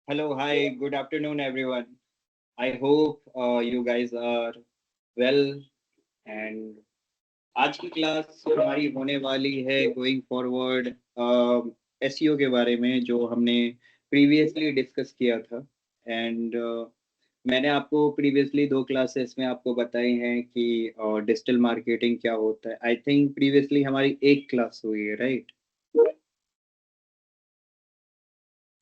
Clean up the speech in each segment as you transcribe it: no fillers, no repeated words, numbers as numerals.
Hello, hi, good afternoon, everyone. I hope you guys are well. And आज की class हमारी होने वाली है गोइंग फॉरवर्ड एसईओ के बारे में जो हमने प्रीवियसली डिस्कस किया था। एंड मैंने आपको प्रीवियसली दो क्लासेस में आपको बताई हैं कि डिजिटल मार्केटिंग क्या होता है। आई थिंक प्रीवियसली हमारी एक क्लास हुई है, राइट?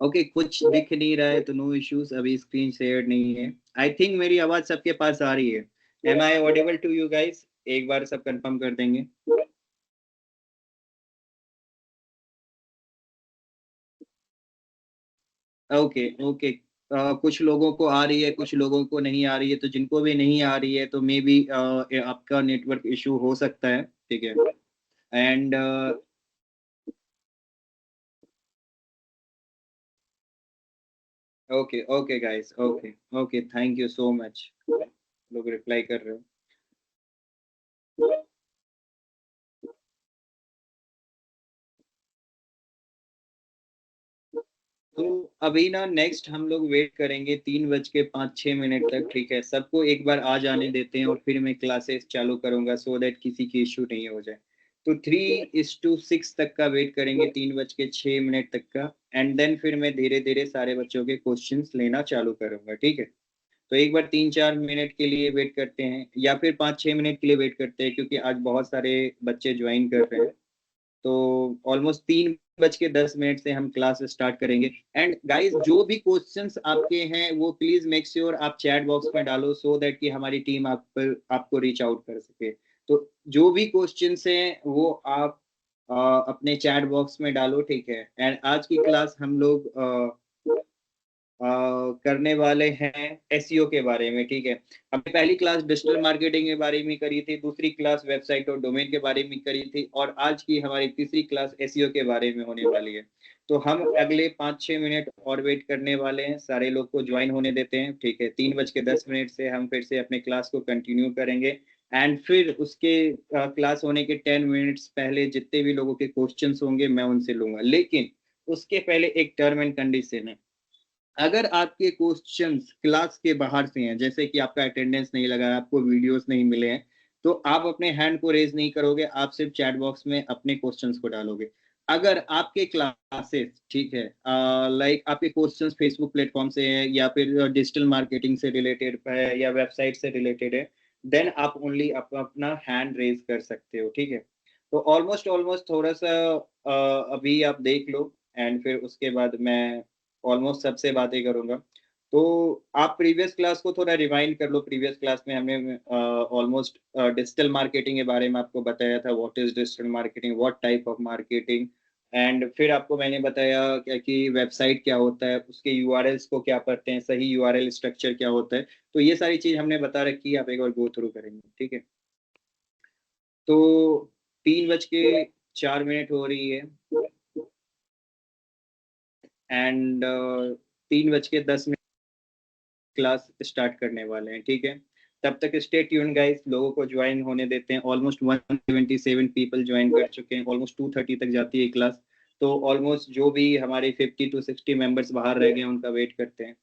ओके, कुछ दिख नहीं रहा है तो नो इश्यूज, अभी स्क्रीन शेयर नहीं है। आई थिंक मेरी आवाज सबके पास आ रही है। Am I audible to you guys? एक बार सब कंफर्म कर देंगे। Okay okay. कुछ लोगों को आ रही है, कुछ लोगों को नहीं आ रही है, तो जिनको भी नहीं आ रही है तो मे बी आपका नेटवर्क इशू हो सकता है, ठीक है। And okay okay guys, okay okay, thank you so much. लोग रिप्लाई कर रहे हो। तो अभी ना नेक्स्ट हम लोग वेट करेंगे 3:05 तक, ठीक है। सबको एक बार आ जाने देते हैं और फिर मैं क्लासेस चालू करूंगा सो दैट किसी की इश्यू नहीं हो जाए। तो 3:06 तक का वेट करेंगे, 3:06 तक का। एंड देन फिर मैं धीरे धीरे सारे बच्चों के क्वेश्चंस लेना चालू करूंगा, ठीक है। तो एक बार 3-4 मिनट के लिए वेट करते हैं या फिर 5-6 मिनट के लिए वेट करते हैं, क्योंकि आज बहुत सारे बच्चे ज्वाइन कर रहे हैं। तो ऑलमोस्ट 3:10 से हम क्लास स्टार्ट करेंगे। एंड गाइस, जो भी क्वेश्चंस आपके हैं वो प्लीज मेक श्योर आप चैट बॉक्स में डालो सो दैट कि हमारी टीम आप पर आपको रीच आउट कर सके। तो जो भी क्वेश्चंस हैं वो आप अपने चैट बॉक्स में डालो, ठीक है। एंड आज की क्लास हम लोग करने वाले हैं एसईओ के बारे में, ठीक है। हमने पहली क्लास डिजिटल मार्केटिंग के बारे में करी थी, दूसरी क्लास वेबसाइट और डोमेन के बारे में करी थी, और आज की हमारी तीसरी क्लास एसईओ के बारे में होने वाली है। तो हम अगले 5-6 मिनट और वेट करने वाले हैं, सारे लोग को ज्वाइन होने देते हैं, ठीक है। 3:10 से हम फिर से अपने क्लास को कंटिन्यू करेंगे। एंड फिर उसके क्लास होने के 10 मिनट्स पहले जितने भी लोगों के क्वेश्चंस होंगे मैं उनसे लूंगा, लेकिन उसके पहले एक टर्म एंड कंडीशन है। अगर आपके क्वेश्चंस क्लास के बाहर से हैं, जैसे कि आपका अटेंडेंस नहीं लगा है, आपको वीडियोस नहीं मिले हैं, तो आप अपने हैंड को रेज नहीं करोगे, आप सिर्फ चैट बॉक्स में अपने क्वेश्चंस को डालोगे। अगर आपके क्लासेस, ठीक है, लाइक आपके क्वेश्चंस फेसबुक प्लेटफॉर्म से है या फिर डिजिटल मार्केटिंग से रिलेटेड है या वेबसाइट से रिलेटेड है, देन आप ओनली अपना हैंड रेज कर सकते हो, ठीक है। तो ऑलमोस्ट ऑलमोस्ट थोड़ा सा अभी आप देख लो, एंड फिर उसके बाद मैं ऑलमोस्ट सबसे बातें करूंगा। तो आप प्रीवियस क्लास को थोड़ा रिवाइंड कर लो। प्रीवियस क्लास में हमने ऑलमोस्ट डिजिटल मार्केटिंग के बारे में आपको बताया था, what is digital marketing, what type of marketing. And फिर आपको मैंने बताया क्या कि वेबसाइट क्या होता है, उसके यूआरएल्स को क्या पढ़ते हैं, सही यूआरएल स्ट्रक्चर क्या होता है। तो ये सारी चीज हमने बता रखी है, आप एक बार गो थ्रू करेंगे, ठीक है। तो 3:04 हो रही है, एंड 3:10 क्लास स्टार्ट करने वाले हैं, ठीक है। तब तक स्टे ट्यून गाइस, लोगों को ज्वाइन होने देते हैं। ऑलमोस्ट 177 पीपल ज्वाइन कर चुके हैं, ऑलमोस्ट 2:30 तक जाती है क्लास। तो ऑलमोस्ट जो भी हमारे 50 to 60 मेंबर्स बाहर रह गए उनका वेट करते हैं।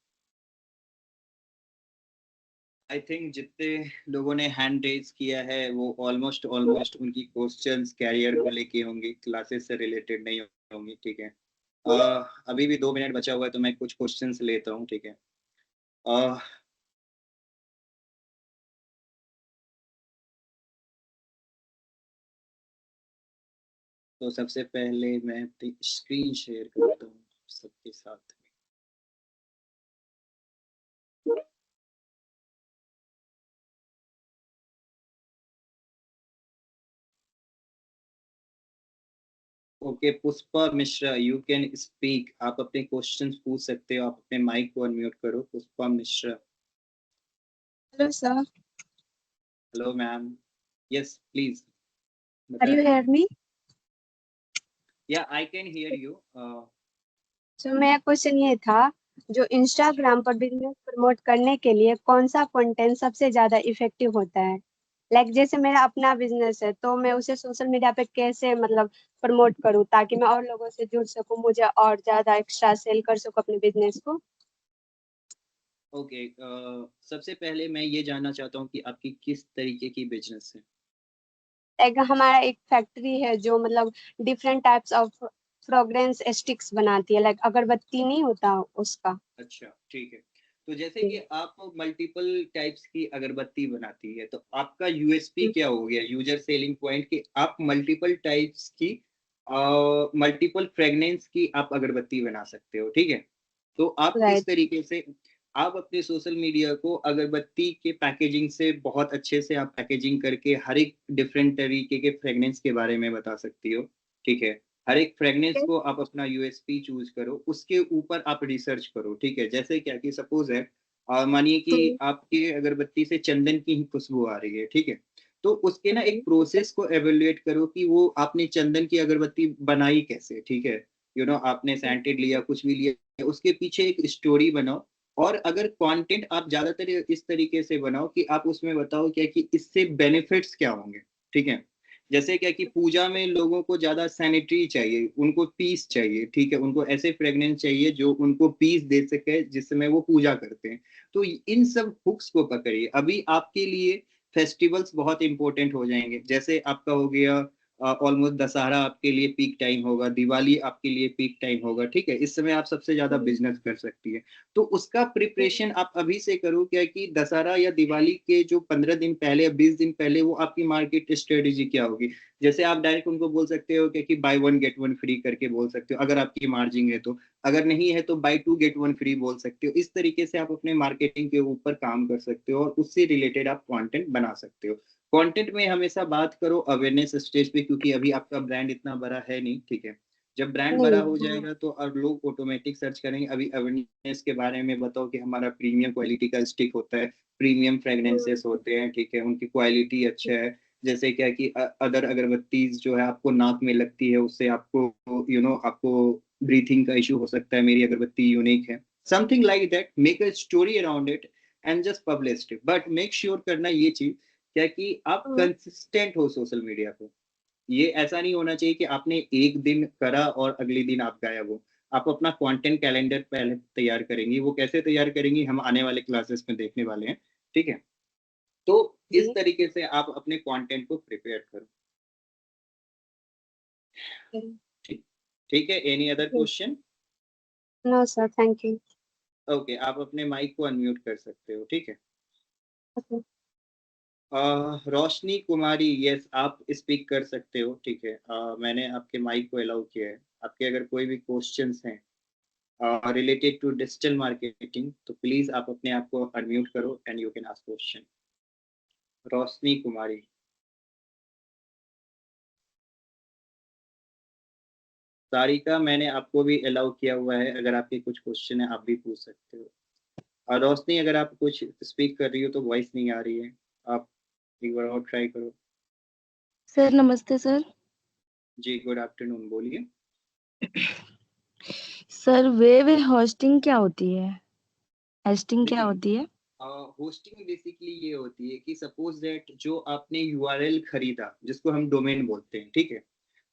आई थिंक जितने लोगों ने हैंड रेज किया है वो ऑलमोस्ट ऑलमोस्ट उनकी क्वेश्चंस कैरियर को लेके होंगी, क्लासेस से रिलेटेड नहीं होंगी, ठीक है। अभी भी 2 मिनट बचा हुआ है तो मैं कुछ क्वेश्चंस लेता हूँ, ठीक है। अ, तो सबसे पहले मैं अपनी स्क्रीन शेयर करता हूँ सबके साथ में। Okay, Pushpa Mishra, you can speak. आप अपने क्वेश्चंस पूछ सकते हो, आप अपने माइक को अनम्यूट करो, Pushpa Mishra. Hello, sir. Hello ma'am. Yes please, Are you बताइए। hear me? या I can hear you. So मेरा क्वेश्चन ये था, जो इंस्टाग्राम पर बिजनेस प्रमोट करने के लिए कौन सा कंटेंट सबसे ज्यादा इफेक्टिव होता है? लाइक जैसे मेरा अपना बिजनेस है तो मैं उसे सोशल मीडिया पे कैसे मतलब प्रमोट करूँ ताकि मैं और लोगों से जुड़ सकूँ, मुझे और ज्यादा एक्स्ट्रा सेल कर सकूँ अपने बिजनेस को। ओके, सबसे पहले मैं ये जानना चाहता हूँ कि आपकी किस तरीके की बिजनेस है। एक हमारा एक फैक्ट्री है जो मतलब different types of fragrance sticks बनाती है, लाइक अगरबत्ती नहीं होता उसका। अच्छा, ठीक है। तो जैसे कि जी। आप मल्टीपल टाइप्स की अगरबत्ती बनाती है, तो आपका यूएसपी क्या हो गया, यूजर सेलिंग पॉइंट, कि आप मल्टीपल टाइप्स की मल्टीपल फ्रेगनेंस की आप अगरबत्ती बना सकते हो, ठीक है। तो आप किस राइट। तरीके से आप अपने सोशल मीडिया को अगरबत्ती के पैकेजिंग से बहुत अच्छे से आप पैकेजिंग करके हर एक डिफरेंट तरीके के फ्रेगनेंस के बारे में बता सकती हो, ठीक है। हर एक फ्रेगनेंस को आप अपना यूएसपी चूज करो, उसके ऊपर आप रिसर्च करो, ठीक है। जैसे क्या कि सपोज है, मानिए कि आपके अगरबत्ती से चंदन की ही खुशबू आ रही है, ठीक है। तो उसके ना एक प्रोसेस को एवेल्युएट करो कि वो आपने चंदन की अगरबत्ती बनाई कैसे, ठीक है। आपने सैंटेड लिया, कुछ भी लिया, उसके पीछे एक स्टोरी बनाओ। और अगर कंटेंट आप ज्यादातर इस तरीके से बनाओ कि आप उसमें बताओ क्या कि इससे बेनिफिट्स क्या होंगे, ठीक है। जैसे क्या कि पूजा में लोगों को ज्यादा सैनिटरी चाहिए, उनको पीस चाहिए, ठीक है, उनको ऐसे फ्रेग्रेंस चाहिए जो उनको पीस दे सके जिसमें वो पूजा करते हैं। तो इन सब हुक्स को पकड़िए। अभी आपके लिए फेस्टिवल्स बहुत इंपॉर्टेंट हो जाएंगे, जैसे आपका हो गया ऑलमोस्ट दशहरा आपके लिए पीक टाइम होगा, दिवाली आपके लिए पीक टाइम होगा, ठीक है। इस समय आप सबसे ज्यादा बिजनेस कर सकती है। तो उसका प्रिपरेशन आप अभी से करो, क्या कि दशहरा या दिवाली के जो 15 दिन पहले या 20 दिन पहले वो आपकी मार्केट स्ट्रेटेजी क्या होगी। जैसे आप डायरेक्ट उनको बोल सकते हो क्या कि by one get one free करके बोल सकते हो, अगर आपकी मार्जिन है तो। अगर नहीं है तो buy two get one free बोल सकते हो। इस तरीके से आप अपने मार्केटिंग के ऊपर काम कर सकते हो और उससे रिलेटेड आप कंटेंट बना सकते हो। कंटेंट में हमेशा बात करो अवेयरनेस स्टेज पे, क्योंकि अभी आपका ब्रांड इतना बड़ा है नहीं, ठीक है। जब ब्रांड बड़ा नहीं। हो जाएगा तो अब लोग ऑटोमेटिक सर्च करेंगे। अभी अवेयरनेस के बारे में बताओ कि हमारा प्रीमियम क्वालिटी का स्टिक होता है, प्रीमियम फ्रेग्रेंसेस होते हैं, ठीक है, उनकी क्वालिटी अच्छा है। जैसे क्या कि अदर अगरबत्तीज जो है आपको नाक में लगती है, उससे आपको आपको ब्रीथिंग का इशू हो सकता है, मेरी अगरबत्ती यूनिक है। Something like that, make a story around it and just publish it, but make sure करना ये चीज क्या कि आप कंसिस्टेंट हो सोशल मीडिया पे। ये ऐसा नहीं होना चाहिए कि आपने एक दिन करा और अगले दिन आप गायब हो। आप अपना कंटेंट कैलेंडर पहले तैयार करेंगी, वो कैसे तैयार करेंगी हम आने वाले क्लासेस में देखने वाले हैं, ठीक है। तो इस जी। तरीके से आप अपने कंटेंट को प्रिपेयर करो। ठीक, ठीक है। Any other question? No sir, thank you. Okay, आप अपने माइक को अनम्यूट कर सकते हो, ठीक है। रोशनी कुमारी, यस आप स्पीक कर सकते हो, ठीक है। मैंने आपके माइक को अलाउ किया है। आपके अगर कोई भी क्वेश्चंस हैं related to digital marketing, तो प्लीज आप अपने आप को अनम्यूट करो and you can ask question. Roshni Kumari. Sarika, मैंने आपको भी अलाउ किया हुआ है, अगर आपके कुछ क्वेश्चन है आप भी पूछ सकते हो। और रोशनी, अगर आप कुछ स्पीक कर रही हो तो वॉइस नहीं आ रही है, आप एक बार और ट्राई करो। सर नमस्ते सर। जी, गुड आफ्टरनून, बोलिए। सर वेब होस्टिंग क्या होती है? होस्टिंग क्या देखिए, होती है? होस्टिंग बेसिकली ये होती है कि सपोज दैट जो आपने यूआरएल खरीदा, जिसको हम डोमेन बोलते हैं, ठीक है।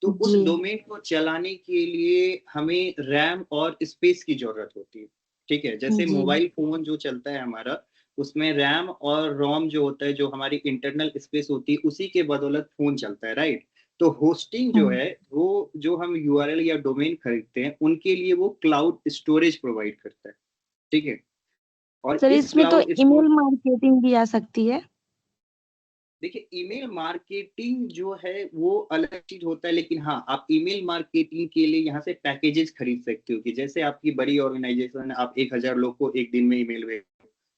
तो उस जी। डोमेन को चलाने के लिए हमें रैम और स्पेस की जरूरत होती है, ठीक है। जैसे जी। मोबाइल फोन जो चलता है हमारा, उसमें रैम और रोम जो होता है, जो हमारी इंटरनल स्पेस होती है, उसी के बदौलत फोन चलता है, राइट। तो होस्टिंग जो हम्म। है वो जो हम यूआरएल या डोमेन खरीदते हैं उनके लिए वो क्लाउड स्टोरेज प्रोवाइड करता है, ठीक है। और सर इस इसमें तो क्लाउड ईमेल स्टोर मार्केटिंग भी आ सकती है। देखिए, ईमेल मार्केटिंग जो है वो अलग चीज होता है, लेकिन हाँ, आप ईमेल मार्केटिंग के लिए यहाँ से पैकेजेस खरीद सकते हो, कि जैसे आपकी बड़ी ऑर्गेनाइजेशन है, आप 1,000 लोग को एक दिन में ईमेल भेज,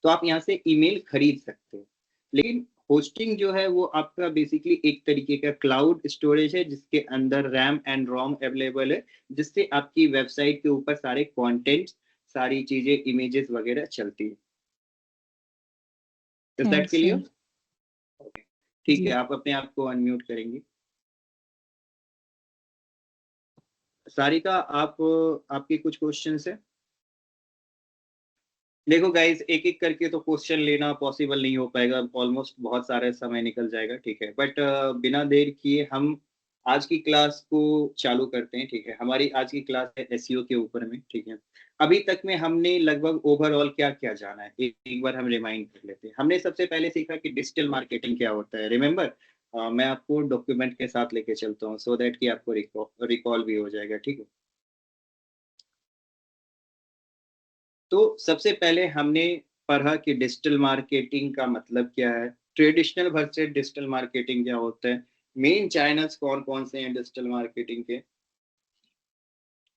तो आप यहाँ से ईमेल खरीद सकते हो। लेकिन होस्टिंग जो है वो आपका बेसिकली एक तरीके का क्लाउड स्टोरेज है, जिसके अंदर रैम एंड रोम अवेलेबल है, जिससे आपकी वेबसाइट के ऊपर सारे कंटेंट, सारी चीजें, इमेजेस वगैरह चलती है। Is that thanks clear? Sir. ठीक है, जी। आप अपने आप को अनम्यूट करेंगे। सारिका, आप आपके कुछ क्वेश्चंस है? देखो गाइस, एक एक करके तो क्वेश्चन लेना पॉसिबल नहीं हो पाएगा, ऑलमोस्ट बहुत सारा समय निकल जाएगा, ठीक है। बट बिना देर किए हम आज की क्लास को चालू करते हैं, ठीक है। हमारी आज की क्लास है एसईओ के ऊपर में, ठीक है। अभी तक में हमने लगभग ओवरऑल क्या क्या जाना है, एक बार हम रिमाइंड कर लेते हैं। हमने सबसे पहले सीखा कि डिजिटल मार्केटिंग क्या होता है, रिमेम्बर। मैं आपको डॉक्यूमेंट के साथ लेके चलता हूँ सो दैट कि आपको रिकॉल भी हो जाएगा, ठीक है। तो सबसे पहले हमने पढ़ा कि डिजिटल मार्केटिंग का मतलब क्या है, ट्रेडिशनल वर्सेस डिजिटल मार्केटिंग क्या होता है, मेन चैनल्स कौन कौन से हैं डिजिटल मार्केटिंग के,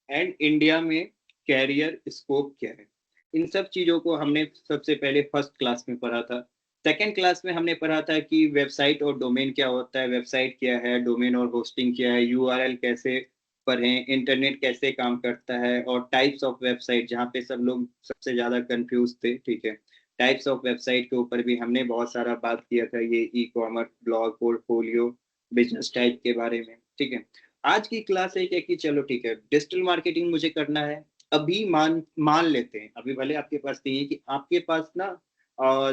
एंड इंडिया में कैरियर स्कोप क्या है। इन सब चीज़ों को हमने सबसे पहले फर्स्ट क्लास में पढ़ा था। सेकेंड क्लास में हमने पढ़ा था कि वेबसाइट और डोमेन क्या होता है, वेबसाइट क्या है, डोमेन और होस्टिंग क्या है, यूआरएल कैसे पढ़ें, इंटरनेट कैसे काम करता है, और टाइप्स ऑफ वेबसाइट जहाँ पे सब लोग सबसे ज़्यादा कंफ्यूज थे, ठीक है। टाइप्स ऑफ वेबसाइट के ऊपर भी हमने बहुत सारा बात किया था, ये e commerce, blog, portfolio, business type के बारे में, ठीक है। आज की क्लास एक है कि चलो ठीक है, डिजिटल मार्केटिंग मुझे करना है। अभी मान मान लेते हैं, अभी भले आपके पास नहीं है, कि आपके पास ना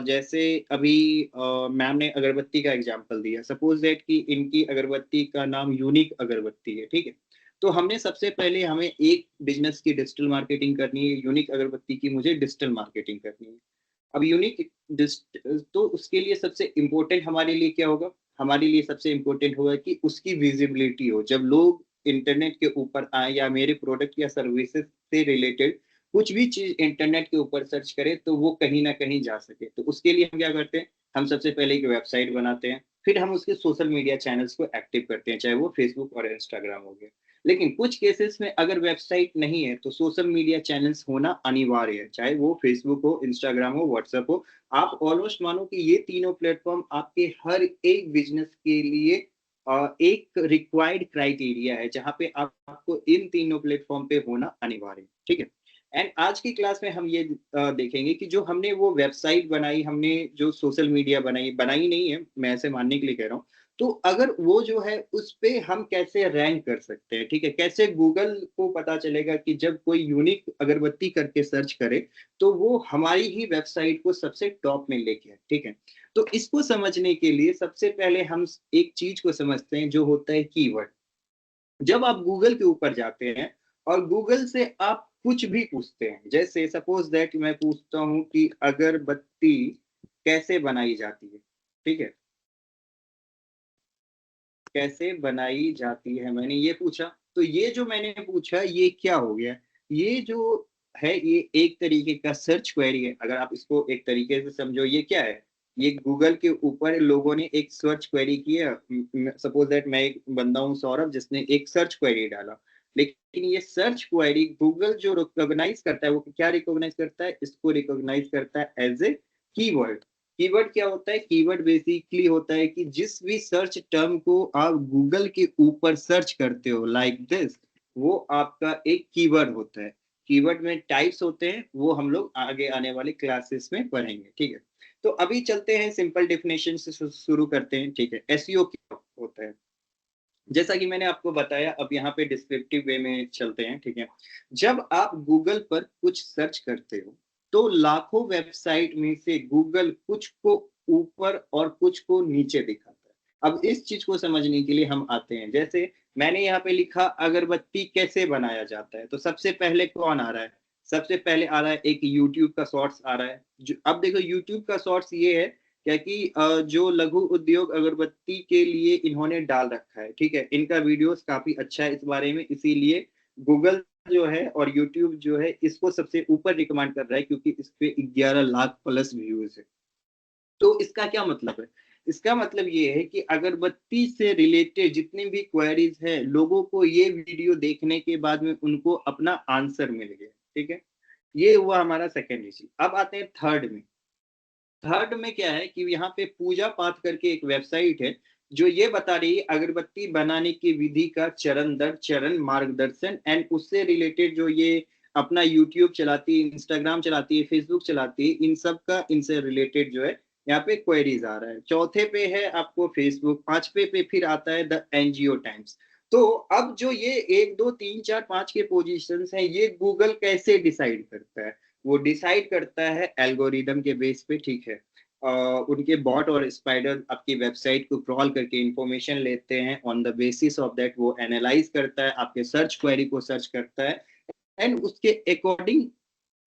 जैसे अभी मैम ने अगरबत्ती का एग्जांपल दिया, सपोज दैट कि इनकी अगरबत्ती का नाम यूनिक अगरबत्ती है, ठीक है। तो हमने सबसे पहले हमें एक बिजनेस की डिजिटल मार्केटिंग करनी है, यूनिक अगरबत्ती की मुझे डिजिटल मार्केटिंग करनी है। अब यूनिक तो उसके लिए सबसे इम्पोर्टेंट हमारे लिए क्या होगा, हमारे लिए सबसे इम्पोर्टेंट होगा कि उसकी विजिबिलिटी हो, जब लोग इंटरनेट के ऊपर आए या मेरे प्रोडक्ट या सर्विसेज से रिलेटेड कुछ भी चीज इंटरनेट के ऊपर सर्च करें तो वो कहीं ना कहीं जा सके। तो उसके लिए हम क्या करते हैं, हम सबसे पहले एक वेबसाइट बनाते हैं, फिर हम उसके सोशल मीडिया चैनल्स को एक्टिव करते हैं, चाहे वो फेसबुक और इंस्टाग्राम हो गया। लेकिन कुछ केसेस में अगर वेबसाइट नहीं है तो सोशल मीडिया चैनल्स होना अनिवार्य है, चाहे वो फेसबुक हो, इंस्टाग्राम हो, व्हाट्सएप हो। आप ऑलमोस्ट मानो कि ये तीनों प्लेटफॉर्म आपके हर एक बिजनेस के लिए एक रिक्वायर्ड क्राइटेरिया है, जहां पे आपको इन तीनों प्लेटफॉर्म पे होना अनिवार्य है, ठीक है। एंड आज की क्लास में हम ये देखेंगे कि जो हमने वो वेबसाइट बनाई, हमने जो सोशल मीडिया बनाई, बनाई नहीं है, मैं ऐसे मानने के लिए कह रहा हूँ, तो अगर वो जो है उस पे हम कैसे रैंक कर सकते हैं, ठीक है। कैसे गूगल को पता चलेगा कि जब कोई यूनिक अगरबत्ती करके सर्च करे तो वो हमारी ही वेबसाइट को सबसे टॉप में लेके है, ठीक है। तो इसको समझने के लिए सबसे पहले हम एक चीज को समझते हैं जो होता है कीवर्ड। जब आप गूगल के ऊपर जाते हैं और गूगल से आप कुछ भी पूछते हैं, जैसे सपोज दैट मैं पूछता हूं कि अगरबत्ती कैसे बनाई जाती है, ठीक है, कैसे बनाई जाती है, मैंने ये पूछा। तो ये जो मैंने पूछा ये क्या हो गया, ये जो है ये एक तरीके का सर्च क्वेरी है। अगर आप इसको एक तरीके से समझो, ये क्या है, ये गूगल के ऊपर लोगों ने एक सर्च क्वेरी की है। सपोज दैट मैं एक बंदा हूँ सौरभ, जिसने एक सर्च क्वेरी डाला, लेकिन ये सर्च क्वेरी गूगल जो रिकॉग्नाइज करता है, वो क्या रिकॉग्नाइज करता है, इसको रिकॉग्नाइज करता है एज ए कीवर्ड। कीवर्ड क्या होता है, कीवर्ड बेसिकली होता है कि जिस भी सर्च टर्म को आप गूगल के ऊपर सर्च करते हो लाइक दिस, वो आपका एक कीवर्ड होता है। कीवर्ड में टाइप्स होते हैं, वो हम लोग आगे आने वाले क्लासेस में पढ़ेंगे, ठीक है। तो अभी चलते हैं सिंपल डेफिनेशन से शुरू करते हैं, ठीक है। एसईओ क्या होता है, जैसा कि मैंने आपको बताया, अब यहाँ पे डिस्क्रिप्टिव वे में चलते हैं, ठीक है। जब आप गूगल पर कुछ सर्च करते हो तो लाखों वेबसाइट में से गूगल कुछ को ऊपर और कुछ को नीचे दिखाता है। अब इस चीज को समझने के लिए हम आते हैं, जैसे मैंने यहाँ पे लिखा अगरबत्ती कैसे बनाया जाता है, तो सबसे पहले कौन आ रहा है, सबसे पहले आ रहा है एक यूट्यूब का शॉर्ट्स आ रहा है। अब देखो यूट्यूब का शॉर्ट्स ये है क्या कि जो लघु उद्योग अगरबत्ती के लिए इन्होंने डाल रखा है, ठीक है। इनका वीडियोस काफी अच्छा है इस बारे में, इसीलिए गूगल जो है और यूट्यूब जो है इसको सबसे ऊपर रिकमेंड कर रहा है, क्योंकि इस पे 11 लाख प्लस व्यूज है। तो इसका क्या मतलब है, इसका मतलब ये है कि अगरबत्ती से रिलेटेड जितनी भी क्वेरीज है, लोगों को ये वीडियो देखने के बाद में उनको अपना आंसर मिल गया, ठीक है। ये हुआ हमारा सेकेंड इश्यू। अब आते हैं थर्ड में। थर्ड में क्या है कि यहाँ पे पूजा पाठ करके एक वेबसाइट है जो ये बता रही है अगरबत्ती बनाने की विधि का चरण दर चरण मार्गदर्शन, एंड उससे रिलेटेड जो ये अपना यूट्यूब चलाती है, इंस्टाग्राम चलाती है, फेसबुक चलाती है, इन सब का इनसे रिलेटेड जो है यहाँ पे क्वेरीज आ रहा है। चौथे पे है आपको फेसबुक, पांचवे पे फिर आता है द एनजीओ टाइम्स। तो अब जो ये एक दो तीन चार पांच के पोजीशंस हैं, ये गूगल कैसे डिसाइड करता है, वो डिसाइड करता है एल्गोरिदम के बेस पे, ठीक है। उनके बॉट और स्पाइडर आपकी वेबसाइट को क्रॉल करके इंफॉर्मेशन लेते हैं, on the basis of that वो एनालाइज करता है, आपके सर्च क्वेरी को सर्च करता है, एंड उसके अकॉर्डिंग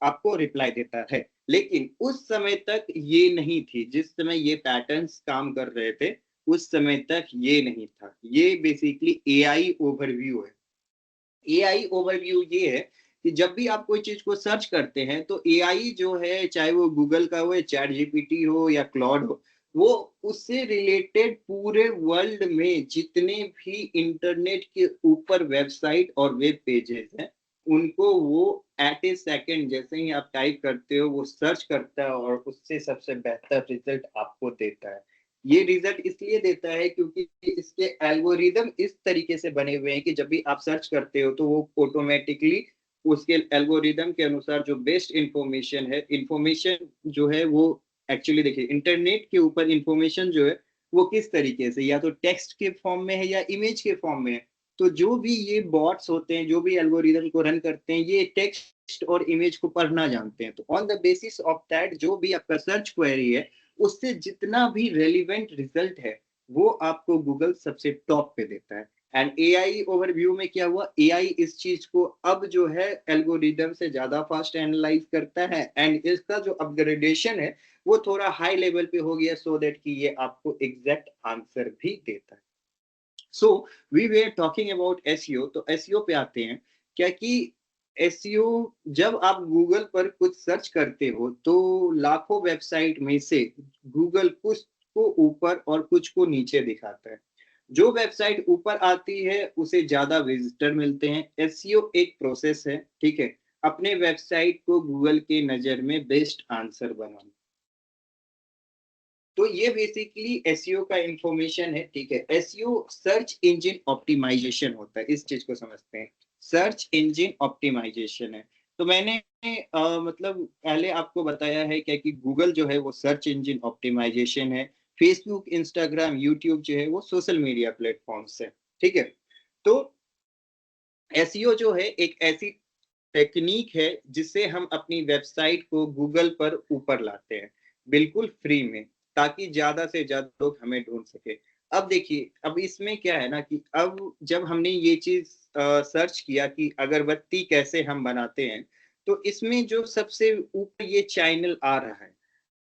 आपको रिप्लाई देता है। लेकिन उस समय तक ये नहीं थी, जिस समय ये पैटर्न्स काम कर रहे थे उस समय तक ये नहीं था। ये बेसिकली एआई ओवरव्यू है। एआई ओवरव्यू ये है कि जब भी आप कोई चीज को सर्च करते हैं तो एआई जो है, चाहे वो गूगल का हो, चैट जीपीटी हो या क्लॉड हो, वो उससे रिलेटेड पूरे वर्ल्ड में जितने भी इंटरनेट के ऊपर वेबसाइट और वेब पेजेस हैं उनको वो एट ए सेकेंड जैसे ही आप टाइप करते हो वो सर्च करता है और उससे सबसे बेहतर रिजल्ट आपको देता है। ये रिजल्ट इसलिए देता है क्योंकि इसके एल्गोरिदम इस तरीके से बने हुए हैं कि जब भी आप सर्च करते हो तो वो ऑटोमेटिकली उसके एल्गोरिदम के अनुसार जो बेस्ट इंफॉर्मेशन है, इंफॉर्मेशन जो है वो एक्चुअली देखिए इंटरनेट के ऊपर इंफॉर्मेशन जो है वो किस तरीके से या तो टेक्स्ट के फॉर्म में है या इमेज के फॉर्म में है। तो जो भी ये बॉट्स होते हैं, जो भी एल्गोरिदम को रन करते हैं, ये टेक्स्ट और इमेज को पढ़ना जानते हैं। तो on the basis of that जो भी आपका सर्च क्वेरी है उससे जितना भी रेलिवेंट रिजल्ट है वो आपको गूगल सबसे टॉप पे देता है। एंड एआई ओवरव्यू में क्या हुआ, एआई इस चीज को अब जो है एल्गोरिदम से ज्यादा फास्ट एनालाइज करता है एंड इसका जो अपग्रेडेशन है वो थोड़ा हाई लेवल पे हो गया सो दैट कि ये आपको एग्जैक्ट आंसर भी देता है। So we were talking about SEO, तो एसईओ पे आते हैं। क्या कि एसईओ जब आप गूगल पर कुछ सर्च करते हो तो लाखों वेबसाइट में से गूगल कुछ को ऊपर और कुछ को नीचे दिखाता है। जो वेबसाइट ऊपर आती है उसे ज्यादा विजिटर मिलते हैं। एसईओ एक प्रोसेस है, ठीक है, अपने वेबसाइट को गूगल के नजर में बेस्ट आंसर बनाना। तो ये बेसिकली एसईओ का इंफॉर्मेशन है, ठीक है। एसईओ सर्च इंजन ऑप्टिमाइजेशन होता है, इस चीज को समझते हैं। सर्च इंजन ऑप्टिमाइजेशन है। तो मैंने मतलब पहले आपको बताया है क्या कि गूगल जो है वो सर्च इंजन ऑप्टिमाइजेशन है। फेसबुक, इंस्टाग्राम, यूट्यूब जो है वो सोशल मीडिया प्लेटफॉर्म्स है, ठीक है। तो एसईओ जो है एक ऐसी टेक्निक है जिससे हम अपनी वेबसाइट को गूगल पर ऊपर लाते हैं बिल्कुल फ्री में, ताकि ज्यादा से ज्यादा लोग हमें ढूंढ सके। अब देखिए, अब इसमें क्या है ना कि अब जब हमने ये चीज सर्च किया कि अगरबत्ती कैसे हम बनाते हैं, तो इसमें जो सबसे ऊपर ये चैनल आ रहा है,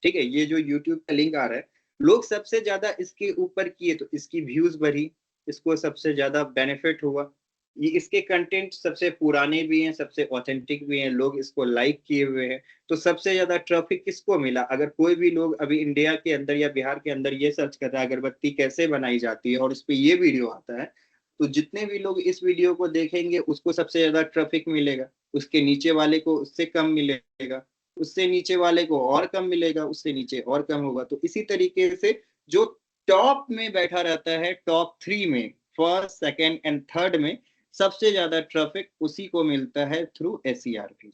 ठीक है, ये जो यूट्यूब का लिंक आ रहा है, लोग सबसे ज्यादा इसके ऊपर किए तो इसकी व्यूज बढ़ी, इसको सबसे ज्यादा बेनिफिट हुआ। ये इसके कंटेंट सबसे पुराने भी हैं, सबसे ऑथेंटिक भी हैं, लोग इसको लाइक किए हुए हैं। तो सबसे ज्यादा ट्रैफिक किसको मिला? अगर कोई भी लोग अभी इंडिया के अंदर या बिहार के अंदर ये सर्च कर रहा है अगरबत्ती कैसे बनाई जाती है और इस पे ये वीडियो आता है, तो जितने भी लोग इस वीडियो को देखेंगे उसको सबसे ज्यादा ट्रैफिक मिलेगा, उसके नीचे वाले को उससे कम मिलेगा, उससे नीचे वाले को और कम मिलेगा, उससे नीचे और कम होगा। तो इसी तरीके से जो टॉप में बैठा रहता है, टॉप 3 में, फर्स्ट, सेकंड एंड थर्ड में सबसे ज्यादा ट्रैफिक उसी को मिलता है थ्रू एसईआरपी,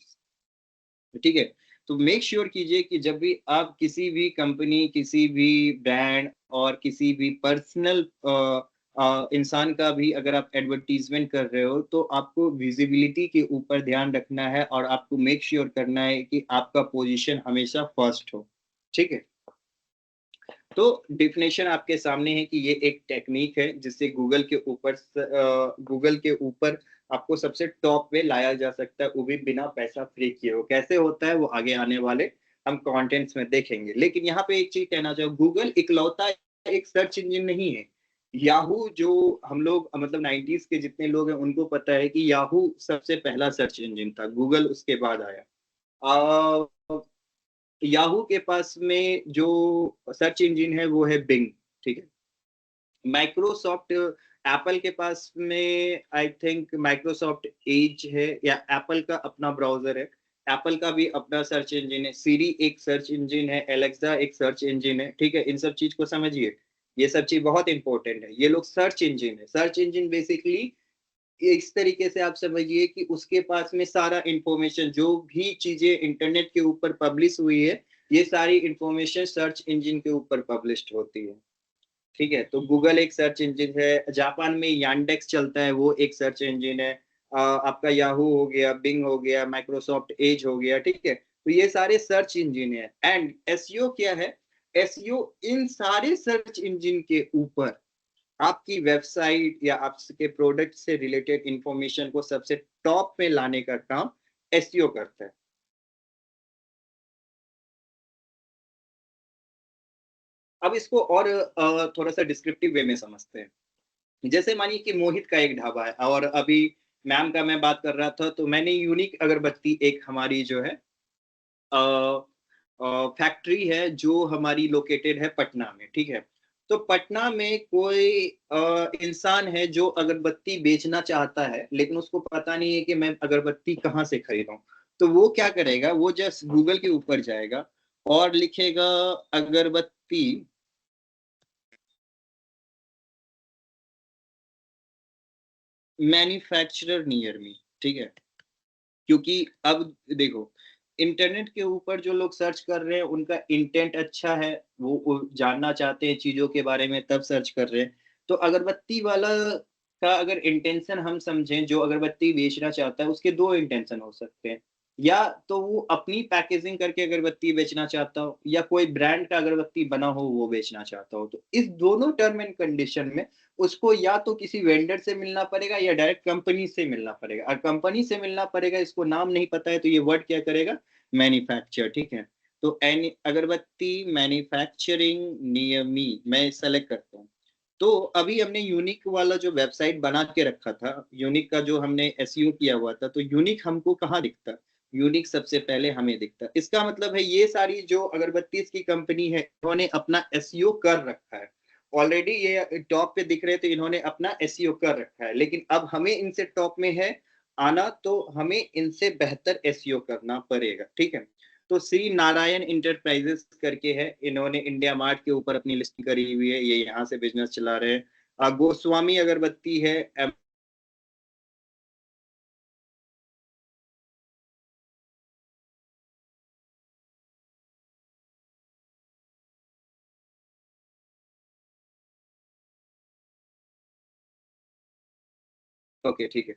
ठीक है। तो मेक श्योर कीजिए कि जब भी आप किसी भी कंपनी, किसी भी ब्रांड और किसी भी पर्सनल इंसान का भी अगर आप एडवर्टीजमेंट कर रहे हो तो आपको विजिबिलिटी के ऊपर ध्यान रखना है और आपको मेक श्योर करना है कि आपका पोजीशन हमेशा फर्स्ट हो, ठीक है। तो डिफिनेशन आपके सामने है कि ये एक टेक्निक है जिससे गूगल के ऊपर आपको सबसे टॉप पे लाया जा सकता है, वो भी बिना पैसा फ्री किए। हो कैसे होता है वो आगे आने वाले हम कंटेंट्स में देखेंगे। लेकिन यहाँ पे एक चीज कहना चाहूँ, गूगल इकलौता एक सर्च इंजन नहीं है। याहू, जो हम लोग मतलब 90s के जितने लोग हैं उनको पता है कि याहू सबसे पहला सर्च इंजन था, गूगल उसके बाद आया। याहू के पास में जो सर्च इंजन है वो है बिंग, ठीक है। माइक्रोसॉफ्ट, एप्पल के पास में आई थिंक माइक्रोसॉफ्ट एज है या एप्पल का अपना ब्राउजर है। एप्पल का भी अपना सर्च इंजन है, सीरी एक सर्च इंजन है, एलेक्सा एक सर्च इंजन है, ठीक है। इन सब चीज को समझिए, ये सब चीज बहुत इंपॉर्टेंट है। ये लोग सर्च इंजन है। सर्च इंजन बेसिकली इस तरीके से आप समझिए कि उसके पास में सारा इंफॉर्मेशन, जो भी चीजें इंटरनेट के ऊपर पब्लिश हुई है, ये सारी इंफॉर्मेशन सर्च इंजन के ऊपर पब्लिश होती है, ठीक है। तो गूगल एक सर्च इंजन है, जापान में यांडेक्स चलता है, वो एक सर्च इंजन है। आपका याहू हो गया, बिंग हो गया, माइक्रोसॉफ्ट एज हो गया, ठीक है। तो ये सारे सर्च इंजन है। एंड एसईओ क्या है? एसईओ इन सारे सर्च इंजन के ऊपर आपकी वेबसाइट या आपके प्रोडक्ट से रिलेटेड इंफॉर्मेशन को सबसे टॉप में लाने का काम एसईओ करता है। अब इसको और थोड़ा सा डिस्क्रिप्टिव वे में समझते हैं। जैसे मानिए कि मोहित का एक ढाबा है और अभी मैम का मैं बात कर रहा था, तो मैंने यूनिक अगरबत्ती एक हमारी जो है फैक्ट्री है जो हमारी लोकेटेड है पटना में, ठीक है। तो पटना में कोई इंसान है जो अगरबत्ती बेचना चाहता है, लेकिन उसको पता नहीं है कि मैं अगरबत्ती कहाँ से खरीदूं। तो वो क्या करेगा, वो जस्ट गूगल के ऊपर जाएगा और लिखेगा अगरबत्ती मैन्युफैक्चरर नियर मी, ठीक है। क्योंकि अब देखो, इंटरनेट के ऊपर जो लोग सर्च कर रहे हैं उनका इंटेंट अच्छा है, वो जानना चाहते हैं चीजों के बारे में, तब सर्च कर रहे हैं। तो अगरबत्ती वाला का अगर इंटेंशन हम समझें, जो अगरबत्ती बेचना चाहता है उसके दो इंटेंशन हो सकते हैं। या तो वो अपनी पैकेजिंग करके अगरबत्ती बेचना चाहता हो, या कोई ब्रांड का अगरबत्ती बना हो वो बेचना चाहता हो। तो इस दोनों टर्म एंड कंडीशन में उसको या तो किसी वेंडर से मिलना पड़ेगा या डायरेक्ट कंपनी से मिलना पड़ेगा। और कंपनी से मिलना पड़ेगा, इसको नाम नहीं पता है तो ये वर्ड क्या करेगा, मैन्युफैक्चर, ठीक है। तो अगरबत्ती मैन्युफैक्चरिंग नियर मी मैं सेलेक्ट करता हूँ। तो अभी हमने यूनिक वाला जो वेबसाइट बना के रखा था, यूनिक का जो हमने एसईओ किया हुआ था, तो यूनिक हमको कहाँ दिखता, यूनिक सबसे पहले हमें दिखता। इसका मतलब है ये सारी जो अगरबत्ती की कंपनी है उन्होंने अपना एसईओ कर रखा है ऑलरेडी। ये टॉप पे दिख रहे थे, इन्होंने अपना एसईओ कर रखा है, लेकिन अब हमें इनसे टॉप में है आना, तो हमें इनसे बेहतर एसईओ करना पड़ेगा, ठीक है। तो श्री नारायण इंटरप्राइजेस करके है, इन्होंने इंडिया मार्ट के ऊपर अपनी लिस्टिंग करी हुई है, ये यहाँ से बिजनेस चला रहे हैं। गोस्वामी अगरबत्ती है, ओके ठीक है।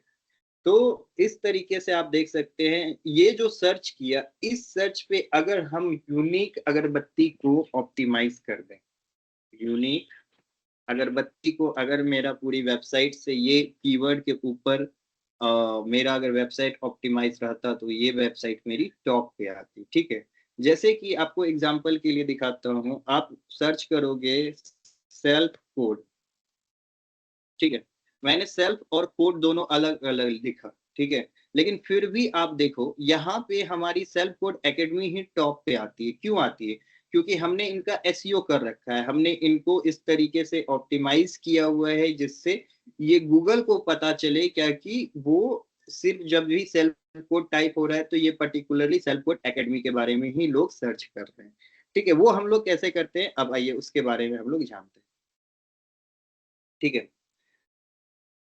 तो इस तरीके से आप देख सकते हैं, ये जो सर्च किया, इस सर्च पे अगर हम यूनिक अगरबत्ती को ऑप्टिमाइज कर दें, यूनिक अगरबत्ती को अगर मेरा पूरी वेबसाइट से ये कीवर्ड के ऊपर मेरा अगर वेबसाइट ऑप्टिमाइज रहता, तो ये वेबसाइट मेरी टॉप पे आती, ठीक है। जैसे कि आपको एग्जांपल के लिए दिखाता हूँ, आप सर्च करोगे सेल्फ कोड, ठीक है। मैंने सेल्फ और कोड दोनों अलग अलग लिखा, ठीक है। लेकिन फिर भी आप देखो यहाँ पे हमारी सेल्फ कोड एकेडमी ही टॉप पे आती है। क्यों आती है? क्योंकि हमने इनका एसईओ कर रखा है, हमने इनको इस तरीके से ऑप्टिमाइज किया हुआ है जिससे ये गूगल को पता चले क्या कि वो सिर्फ जब भी सेल्फ कोड टाइप हो रहा है तो ये पर्टिकुलरली सेल्फ कोड एकेडमी के बारे में ही लोग सर्च कर रहे हैं, ठीक है। वो हम लोग कैसे करते हैं, अब आइए उसके बारे में हम लोग जानते हैं, ठीक है।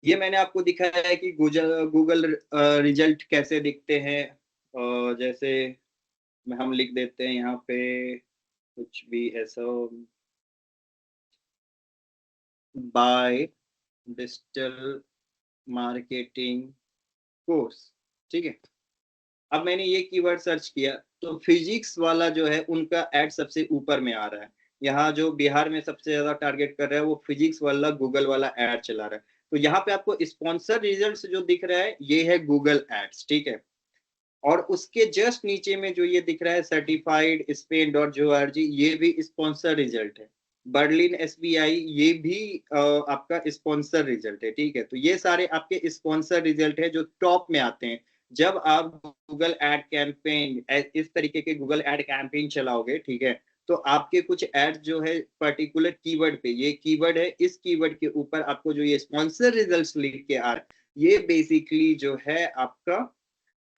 ये मैंने आपको दिखाया है कि गूगल गूगल रिजल्ट कैसे दिखते हैं। जैसे हम लिख देते हैं यहाँ पे कुछ भी ऐसा, बाय डिजिटल मार्केटिंग कोर्स, ठीक है। अब मैंने ये कीवर्ड सर्च किया तो फिजिक्स वाला जो है उनका एड सबसे ऊपर में आ रहा है। यहाँ जो बिहार में सबसे ज्यादा टारगेट कर रहा है वो फिजिक्स वाला गूगल वाला एड चला रहा है। तो यहाँ पे आपको स्पॉन्सर रिजल्ट जो दिख रहा है ये है गूगल एड्स, ठीक है। और उसके जस्ट नीचे में जो ये दिख रहा है सर्टिफाइड स्पेन डॉट जो आर जी, ये भी स्पॉन्सर रिजल्ट है। बर्लिन एसबीआई ये भी आपका स्पॉन्सर रिजल्ट है, ठीक है। तो ये सारे आपके स्पॉन्सर रिजल्ट है जो टॉप में आते हैं। जब आप गूगल एड कैंपेन, इस तरीके के गूगल एड कैंपेन चलाओगे, ठीक है, तो आपके कुछ एड जो है पर्टिकुलर कीवर्ड पे, ये कीवर्ड है, इस कीवर्ड के ऊपर आपको जो ये स्पॉन्सर रिजल्ट्स लिख के आ रहा है, ये बेसिकली जो है आपका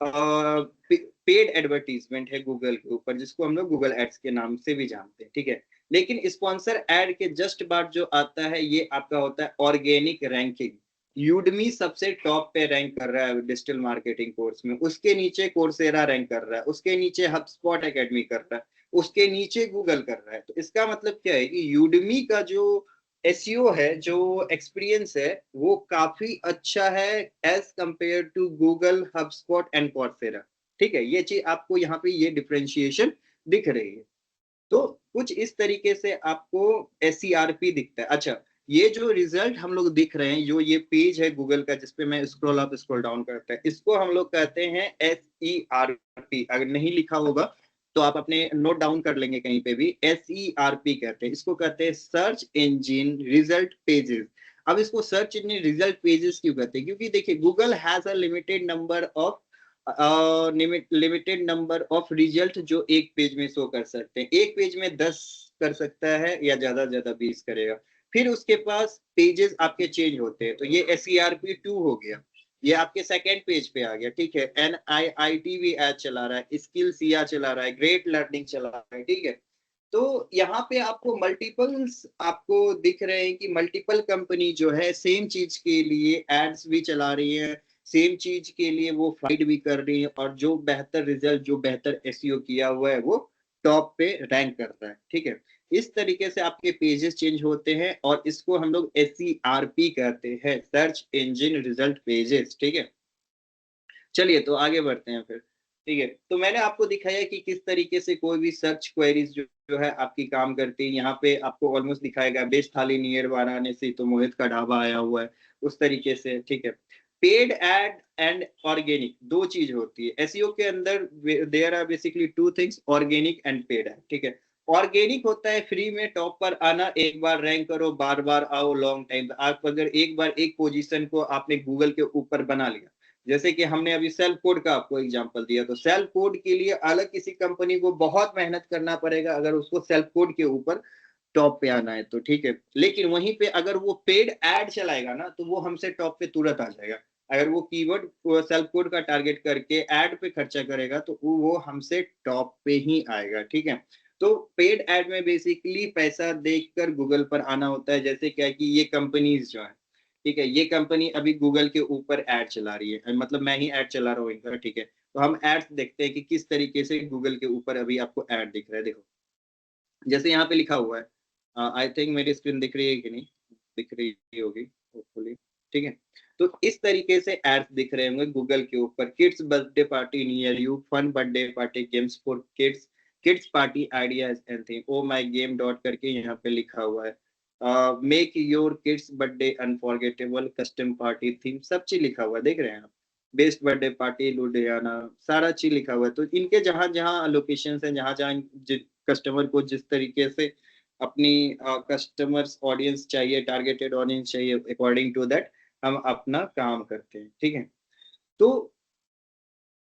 पेड एडवर्टीजमेंट है गूगल के ऊपर, जिसको हम लोग गूगल एड्स के नाम से भी जानते हैं, ठीक है। लेकिन स्पॉन्सर एड के जस्ट बाद जो आता है ये आपका होता है ऑर्गेनिक रैंकिंग। यूडमी सबसे टॉप पे रैंक कर रहा है डिजिटल मार्केटिंग कोर्स में, उसके नीचे कोर्सेरा रैंक कर रहा है, उसके नीचे हबस्पॉट एकेडमी कर रहा है, उसके नीचे गूगल कर रहा है। तो इसका मतलब क्या है कि यूडमी का जो एसईओ है, जो एक्सपीरियंस है, वो काफी अच्छा है as compare to Google, HubSpot and Coursera, ठीक है। ये चीज आपको यहाँ पे ये डिफरेंशिएशन दिख रही है। तो कुछ इस तरीके से आपको एसईआरपी दिखता है। अच्छा, ये जो रिजल्ट हम लोग दिख रहे हैं, जो ये पेज है गूगल का जिसपे मैं स्क्रॉल अप स्क्रॉल डाउन करता है, इसको हम लोग कहते हैं SERP। अगर नहीं लिखा होगा तो आप अपने नोट डाउन कर लेंगे कहीं पे भी। SERP कहते हैं इसको, कहते हैं सर्च इंजिन रिजल्ट पेजेस। अब इसको सर्च इंजिन रिजल्ट पेजेस क्यों कहते हैं? क्योंकि देखिए Google has a limited number of result जो एक पेज में शो कर सकते हैं। एक पेज में 10 कर सकता है या ज्यादा 20 करेगा। फिर उसके पास पेजेस आपके चेंज होते हैं। तो ये SERP2 हो गया, ये आपके सेकेंड पेज पे आ गया, ठीक है। NIIT भी एड चला रहा है, स्किल्स चला रहा है, ग्रेट लर्निंग चला रहा है, ठीक है। तो यहाँ पे आपको मल्टीपल्स आपको दिख रहे हैं कि मल्टीपल कंपनी जो है सेम चीज के लिए एड्स भी चला रही है, सेम चीज के लिए वो फाइट भी कर रही है, और जो बेहतर रिजल्ट, जो बेहतर SEO किया हुआ है वो टॉप पे रैंक करता है, ठीक है। इस तरीके से आपके पेजेस चेंज होते हैं, और इसको हम लोग SERP कहते हैं, सर्च इंजिन रिजल्ट पेजेस, ठीक है। चलिए तो आगे बढ़ते हैं फिर, ठीक है। तो मैंने आपको दिखाया कि किस तरीके से कोई भी सर्च क्वेरीज जो है आपकी काम करती है। यहाँ पे आपको ऑलमोस्ट दिखाया गया बेस्ट थाली नियर वाराणसी, तो मोहित का ढाबा आया हुआ है उस तरीके से, ठीक है। पेड एड एंड ऑर्गेनिक दो चीज होती है SEO के अंदर। There are basically two things, organic and paid ad, ठीक है। ऑर्गेनिक होता है फ्री में टॉप पर आना, एक बार रैंक करो, बार बार आओ, लॉन्ग टाइम। आप अगर एक बार एक पोजीशन को आपने गूगल के ऊपर बना लिया, जैसे कि हमने अभी सेल्फ कोड का आपको एग्जांपल दिया, तो सेल्फ कोड के लिए अलग किसी कंपनी को बहुत मेहनत करना पड़ेगा अगर उसको सेल्फ कोड के ऊपर टॉप पे आना है तो, ठीक है। लेकिन वहीं पे अगर वो पेड एड चलाएगा ना, तो वो हमसे टॉप पे तुरंत आ जाएगा। अगर वो कीवर्ड सेल्फ कोड का टारगेट करके एड पे खर्चा करेगा तो वो हमसे टॉप पे ही आएगा, ठीक है। तो पेड एड में बेसिकली पैसा देखकर गूगल पर आना होता है। जैसे क्या कि ये कंपनीज जो है, ठीक है, ये कंपनी अभी गूगल के ऊपर एड चला रही है, मतलब मैं ही एड चला रहा हूँ इनका, ठीक है। तो हम एड्स देखते हैं कि किस तरीके से गूगल के ऊपर अभी आपको एड दिख रहा है। देखो जैसे यहाँ पे लिखा हुआ है, आई थिंक मेरी स्क्रीन दिख रही है कि नहीं, दिख रही होगी होपफुली, ठीक है। तो इस तरीके से एड्स दिख रहे होंगे गूगल के ऊपर। Kids birthday party near you, fun birthday party, games for kids, kids party ideas and thing, o my game dot करके यहाँ पे लिखा हुआ है। Make your kids birthday unforgettable, custom party theme, सब चीज लिखा हुआ है, देख रहे हैं आप। बेस्ट बर्थडे पार्टी लुधियाना, सारा चीज लिखा हुआ है। तो इनके जहां जहां लोकेशन है, जहां जहां कस्टमर को जिस तरीके से अपनी कस्टमर्स ऑडियंस चाहिए, टारगेटेड ऑडियंस चाहिए, अकॉर्डिंग टू दैट हम अपना काम करते हैं, ठीक है। तो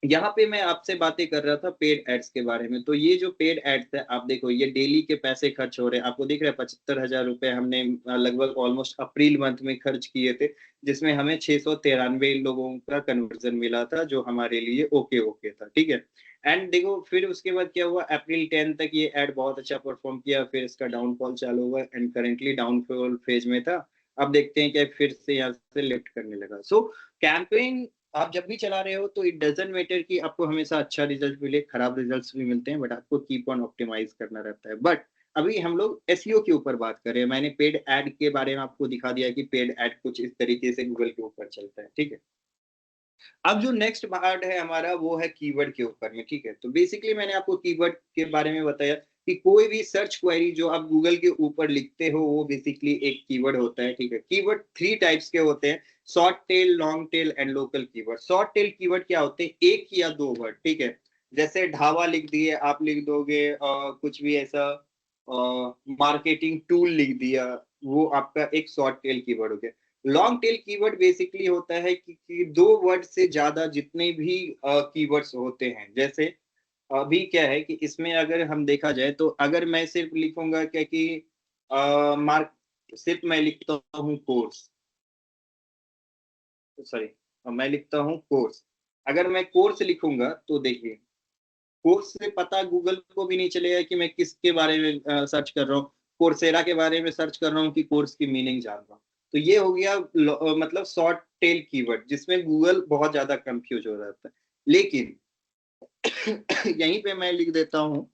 यहाँ पे मैं आपसे बातें कर रहा था पेड एड्स के बारे में। तो ये जो पेड एड्स है, आप देखो ये डेली के पैसे खर्च हो रहे हैं, आपको दिख रहा है 75,000 रुपए हमने लगभग ऑलमोस्ट अप्रैल मंथ में खर्च किए थे, जिसमें हमें 693 लोगों का कन्वर्जन मिला था, जो हमारे लिए ओके ओके था, ठीक है। एंड देखो फिर उसके बाद क्या हुआ, अप्रैल 10 तक ये एड बहुत अच्छा परफॉर्म किया, फिर इसका डाउनफॉल चालू हुआ एंड करेंटली डाउनफॉल फेज में था। अब देखते हैं कि फिर से यहाँ से लिफ्ट करने लगा। सो कैंपेन आप जब भी चला रहे हो तो इट डजेंट मैटर कि आपको हमेशा अच्छा रिजल्ट मिले, खराब रिजल्ट्स भी मिलते हैं, बट आपको कीप ऑन ऑप्टिमाइज करना रहता है। बट अभी हम लोग SEO के ऊपर बात कर रहे हैं। मैंने पेड एड के बारे में आपको दिखा दिया कि पेड एड कुछ इस तरीके से गूगल के ऊपर चलता है, ठीक है। अब जो नेक्स्ट पार्ट है हमारा वो है कीवर्ड के ऊपर में, ठीक है। तो बेसिकली मैंने आपको कीवर्ड के बारे में बताया कि कोई भी सर्च क्वेरी जो आप गूगल के ऊपर लिखते हो वो बेसिकली एक कीवर्ड होता है, ठीक है। कीवर्ड 3 टाइप्स के होते हैं, short tail, long tail and local keyword. Short tail keyword क्या होते हैं, एक या दो वर्ड, ठीक है। जैसे ढाबा लिख दिए, आप लिख दोगे कुछ भी ऐसा, मार्केटिंग टूल लिख दिया, वो आपका एक शॉर्ट टेल कीवर्ड हो गया। लॉन्ग टेल कीवर्ड बेसिकली होता है कि दो वर्ड से ज्यादा जितने भी कीवर्ड्स होते हैं। जैसे अभी क्या है कि इसमें अगर हम देखा जाए तो अगर मैं सिर्फ लिखूंगा क्या कि मार्क, सिर्फ मैं लिखता हूँ कोर्स, सॉरी मैं लिखता हूँ कोर्स। अगर मैं कोर्स लिखूंगा तो देखिए कोर्स से पता गूगल को भी नहीं चलेगा कि मैं किसके बारे में सर्च कर रहा हूँ, कोर्सेरा के बारे में सर्च कर रहा हूँ कि कोर्स की मीनिंग जान रहा हूँ। तो ये हो गया मतलब शॉर्ट टेल कीवर्ड, जिसमें गूगल बहुत ज्यादा कंफ्यूज हो जाता है। लेकिन यहीं पे मैं लिख देता हूँ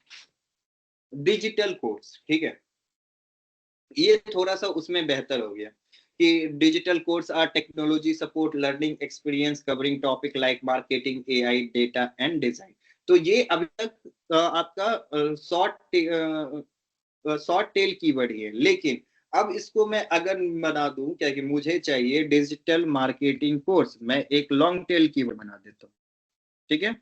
डिजिटल कोर्स, ठीक है। ये थोड़ा सा उसमें बेहतर हो गया कि digital course or technology support learning experience covering topic like marketing, AI, data and design. तो ये अभी तक आपका शॉर्ट टेल कीवर्ड ही है। लेकिन अब इसको मैं अगर बना दूं क्या कि मुझे चाहिए डिजिटल मार्केटिंग कोर्स, मैं एक लॉन्ग टेल कीवर्ड बना देता हूँ, ठीक है।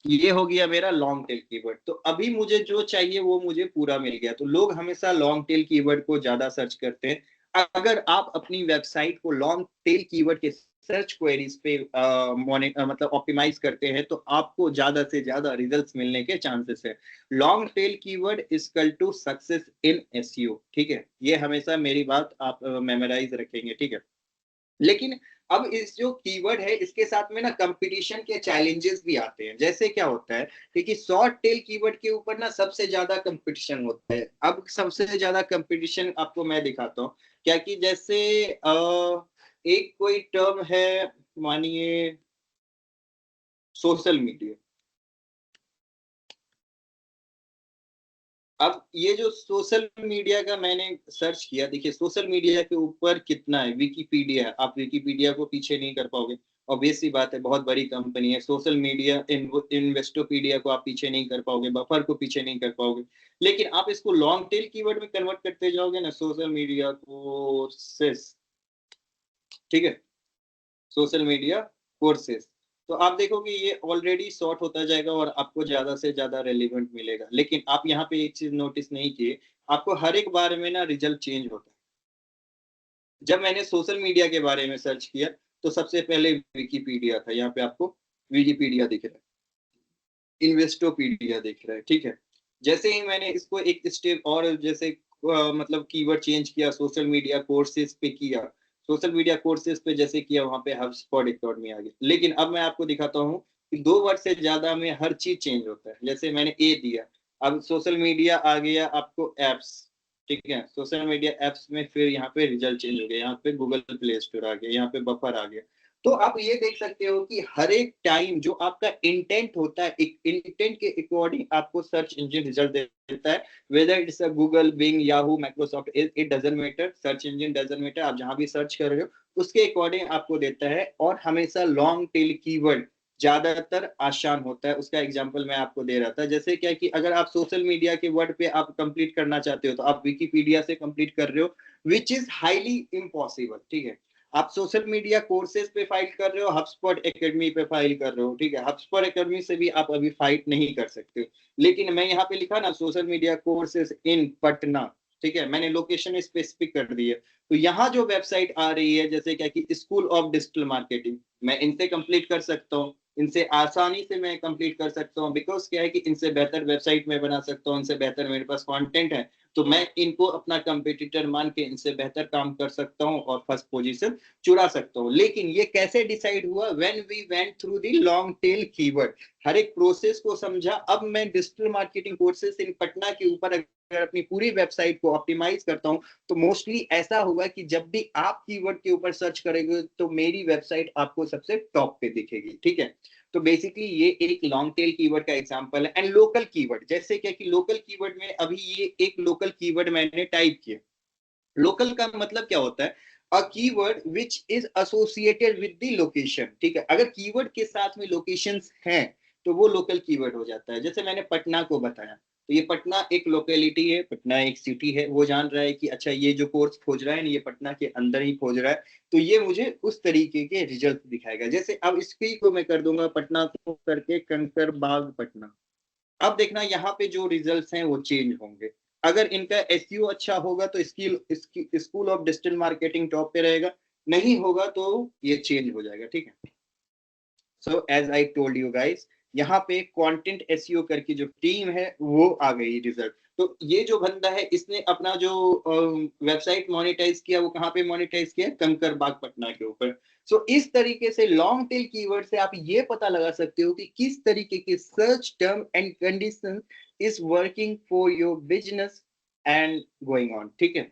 ये हो गया मेरा लॉन्ग टेल कीवर्ड। तो अभी मुझे जो चाहिए वो मुझे पूरा मिल गया। तो लोग हमेशा लॉन्ग टेल कीवर्ड को ज्यादा सर्च करते हैं। अगर आप अपनी वेबसाइट को लॉन्ग टेल कीवर्ड के सर्च क्वेरीज पे मतलब ऑप्टिमाइज करते हैं तो आपको ज्यादा से ज्यादा रिजल्ट्स मिलने के चांसेस है। Long tail keyword equal to success in SEO, ठीक है। ये हमेशा मेरी बात आप मेमोराइज रखेंगे, ठीक है। लेकिन अब इस जो कीवर्ड है इसके साथ में ना कंपटीशन के चैलेंजेस भी आते हैं। जैसे क्या होता है, क्योंकि शॉर्ट टेल कीवर्ड के ऊपर ना सबसे ज्यादा कंपटीशन होता है। अब सबसे ज्यादा कंपटीशन आपको मैं दिखाता हूँ क्या, कि जैसे एक कोई टर्म है, मानिए सोशल मीडिया। अब ये जो सोशल मीडिया का मैंने सर्च किया, देखिए सोशल मीडिया के ऊपर कितना है, विकीपीडिया है। आप विकीपीडिया को पीछे नहीं कर पाओगे, ऑब्वियस सी बात है, बहुत बड़ी कंपनी है। सोशल मीडिया इन्वेस्टोपीडिया को आप पीछे नहीं कर पाओगे, बफर को पीछे नहीं कर पाओगे। लेकिन आप इसको लॉन्ग टेल कीवर्ड में कन्वर्ट करते जाओगे ना, सोशल मीडिया कोर्सेस, ठीक है, सोशल मीडिया कोर्सेस, तो आप देखोगे ये ऑलरेडी सॉर्ट होता जाएगा और आपको ज्यादा से ज्यादा रेलिवेंट मिलेगा। लेकिन आप यहाँ पे एक चीज नोटिस नहीं किए, आपको हर एक बार में ना रिजल्ट चेंज होता है। जब मैंने सोशल मीडिया के बारे में सर्च किया तो सबसे पहले विकीपीडिया था, यहाँ पे आपको विकीपीडिया दिख रहा है, इन्वेस्टोपीडिया दिख रहा है, ठीक है। जैसे ही मैंने इसको एक स्टेप और जैसे मतलब कीवर्ड चेंज किया, सोशल मीडिया कोर्सेज पे किया, सोशल मीडिया कोर्सेज पे जैसे किया वहां पे हबस्पॉट अकेडमी आ गया। लेकिन अब मैं आपको दिखाता हूँ कि 2 वर्ड से ज्यादा में हर चीज चेंज होता है। जैसे मैंने ए दिया, अब सोशल मीडिया आ गया आपको एप्स, ठीक है। सोशल मीडिया एप्स में फिर यहाँ पे रिजल्ट चेंज हो गया, यहाँ पे गूगल प्ले स्टोर आ गया, यहाँ पे बफर आ गया। तो आप ये देख सकते हो कि हर एक टाइम जो आपका इंटेंट होता है, एक इंटेंट के अकॉर्डिंग आपको सर्च इंजन रिजल्ट देता है। Whether it's a Google, Bing, Yahoo, Microsoft, it doesn't matter, search engine doesn't matter, आप जहां भी सर्च कर रहे हो उसके अकॉर्डिंग आपको देता है। और हमेशा लॉन्ग टेल कीवर्ड ज्यादातर आसान होता है। उसका एग्जांपल मैं आपको दे रहा था, जैसे क्या कि अगर आप सोशल मीडिया के वर्ड पे आप कंप्लीट करना चाहते हो तो आप विकीपीडिया से कंप्लीट कर रहे हो, विच इज हाईली इम्पॉसिबल, ठीक है। आप सोशल मीडिया कोर्सेज पे फाइल कर रहे हो, हबस्पॉट एकेडमी पे फाइल कर रहे हो, ठीक है। हबस्पॉट एकेडमी से भी आप अभी फाइट नहीं कर सकते। लेकिन मैं यहाँ पे लिखा ना social media courses in Patna, ठीक है, मैंने लोकेशन स्पेसिफिक कर दी है। तो यहाँ जो वेबसाइट आ रही है जैसे क्या कि स्कूल ऑफ डिजिटल मार्केटिंग, मैं इनसे कंप्लीट कर सकता हूँ, इनसे आसानी से मैं कंप्लीट कर सकता हूँ। बिकॉज क्या है कि इनसे बेहतर वेबसाइट में बना सकता हूँ, इनसे बेहतर मेरे पास कंटेंट है, तो मैं इनको अपना कंपटीटर मान के इनसे बेहतर काम कर सकता हूँ और फर्स्ट पोजीशन चुरा सकता हूँ। लेकिन ये कैसे डिसाइड हुआ, when we went through the long tail keyword, हर एक प्रोसेस को समझा। अब मैं digital marketing courses in Patna के ऊपर अगर अपनी पूरी वेबसाइट को ऑप्टिमाइज करता हूँ तो मोस्टली ऐसा होगा कि जब भी आप कीवर्ड के ऊपर सर्च करेंगे तो मेरी वेबसाइट आपको सबसे टॉप पे दिखेगी, ठीक है। तो बेसिकली ये एक लॉन्ग टेल कीवर्ड का एग्जांपल है। एंड लोकल कीवर्ड, जैसे क्या कि लोकल कीवर्ड में अभी ये एक लोकल कीवर्ड मैंने टाइप किया। लोकल का मतलब क्या होता है, अ keyword which is associated with the location, ठीक है। अगर कीवर्ड के साथ में लोकेशंस हैं तो वो लोकल कीवर्ड हो जाता है। जैसे मैंने पटना को बताया, तो ये पटना एक लोकेलिटी है, पटना एक सिटी है। वो जान रहा है कि अच्छा ये जो कोर्स खोज रहा है ना ये पटना के अंदर ही खोज रहा है, तो ये मुझे उस तरीके के रिजल्ट दिखाएगा। जैसे अब इसकी को मैं कर दूंगा पटना को करके कंकर बाग पटना। अब देखना यहाँ पे जो रिजल्ट्स हैं वो चेंज होंगे। अगर इनका एसईओ अच्छा होगा तो school of digital marketing top पे रहेगा, नहीं होगा तो ये चेंज हो जाएगा, ठीक है। So as I told you guys, यहाँ पे कंटेंट एसईओ करके जो टीम है वो आ गई रिजल्ट। तो ये जो बंदा है इसने अपना जो वेबसाइट मोनेटाइज किया वो कहाँ पे मोनेटाइज किया, कंकर बाग पटना के ऊपर। सो इस तरीके से लॉन्ग टेल कीवर्ड से आप ये पता लगा सकते हो कि किस तरीके के search term and condition is working for your business and going on, ठीक है।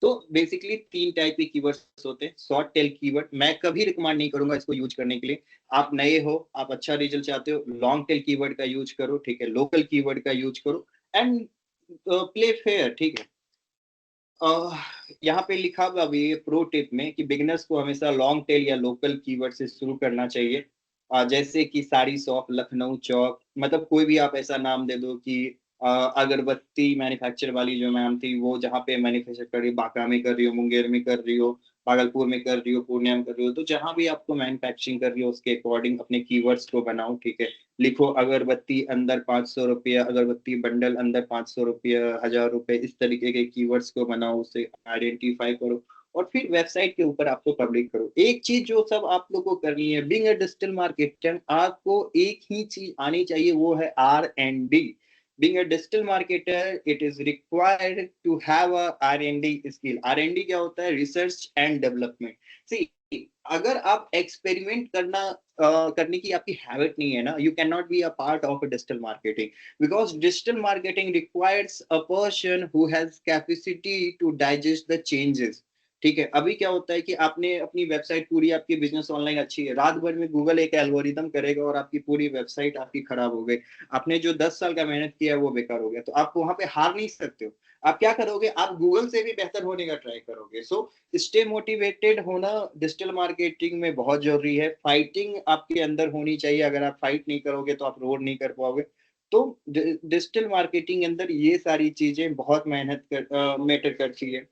तो बेसिकली 3 टाइप के कीवर्ड्स होते हैं। शॉर्ट टेल कीवर्ड मैं कभी रिकमेंड नहीं करूंगा इसको यूज करने के लिए। आप नए हो, आप अच्छा रिजल्ट चाहते हो, लॉन्ग टेल कीवर्ड का यूज करो, ठीक है। लोकल कीवर्ड का यूज करो एंड प्ले फेयर, ठीक है। यहाँ पे लिखा हुआ भी प्रो टिप में कि बिगिनर्स को हमेशा लॉन्ग टेल या लोकल कीवर्ड से शुरू करना चाहिए। जैसे कि साड़ी शॉप, लखनऊ चौक, मतलब कोई भी आप ऐसा नाम दे दो कि अगरबत्ती मैन्युफैक्चर वाली जो मैम थी, वो जहाँ पे मैन्युफैक्चर कर रही हो, बांका में कर रही हो, मुंगेर में कर रही हो, भागलपुर में कर रही हो, पूर्णिया में कर रही हो, तो जहाँ भी आपको मैन्युफैक्चरिंग कर रही हो उसके अकॉर्डिंग अपने कीवर्ड्स को बनाओ, ठीक है। लिखो अगरबत्ती अंदर 500 रुपया, अगरबत्ती बंडल अंदर 500 रुपया, 1000 रुपए, इस तरीके के कीवर्ड्स को बनाओ, उसे आइडेंटिफाई करो और फिर वेबसाइट के ऊपर आपको पब्लिक करो। एक चीज जो सब आप लोग को करनी है, बीइंग अ डिजिटल मार्केटर, आपको एक ही चीज आनी चाहिए, वो है R&D। Being a digital marketer, it is required to have a R&D skill. R&D क्या होता है? Research and Development. See, अगर आप एक्सपेरिमेंट करने की आपकी हैबिट नहीं है ना, you can not be a part of digital marketing, because digital marketing requires a person who has capacity to digest the changes. ठीक है, अभी क्या होता है कि आपने अपनी वेबसाइट पूरी, आपकी बिजनेस ऑनलाइन अच्छी है, रात भर में गूगल एक एल्गोरिदम करेगा और आपकी पूरी वेबसाइट आपकी खराब हो गई। आपने जो 10 साल का मेहनत किया है वो बेकार हो गया, तो आप वहां पे हार नहीं सकते हो। आप क्या करोगे? आप गूगल से भी बेहतर होने का ट्राई करोगे। सो स्टे मोटिवेटेड होना डिजिटल मार्केटिंग में बहुत जरूरी है। फाइटिंग आपके अंदर होनी चाहिए, अगर आप फाइट नहीं करोगे तो आप रोड नहीं कर पाओगे। तो डिजिटल मार्केटिंग के अंदर ये सारी चीजें बहुत मैटर करती है।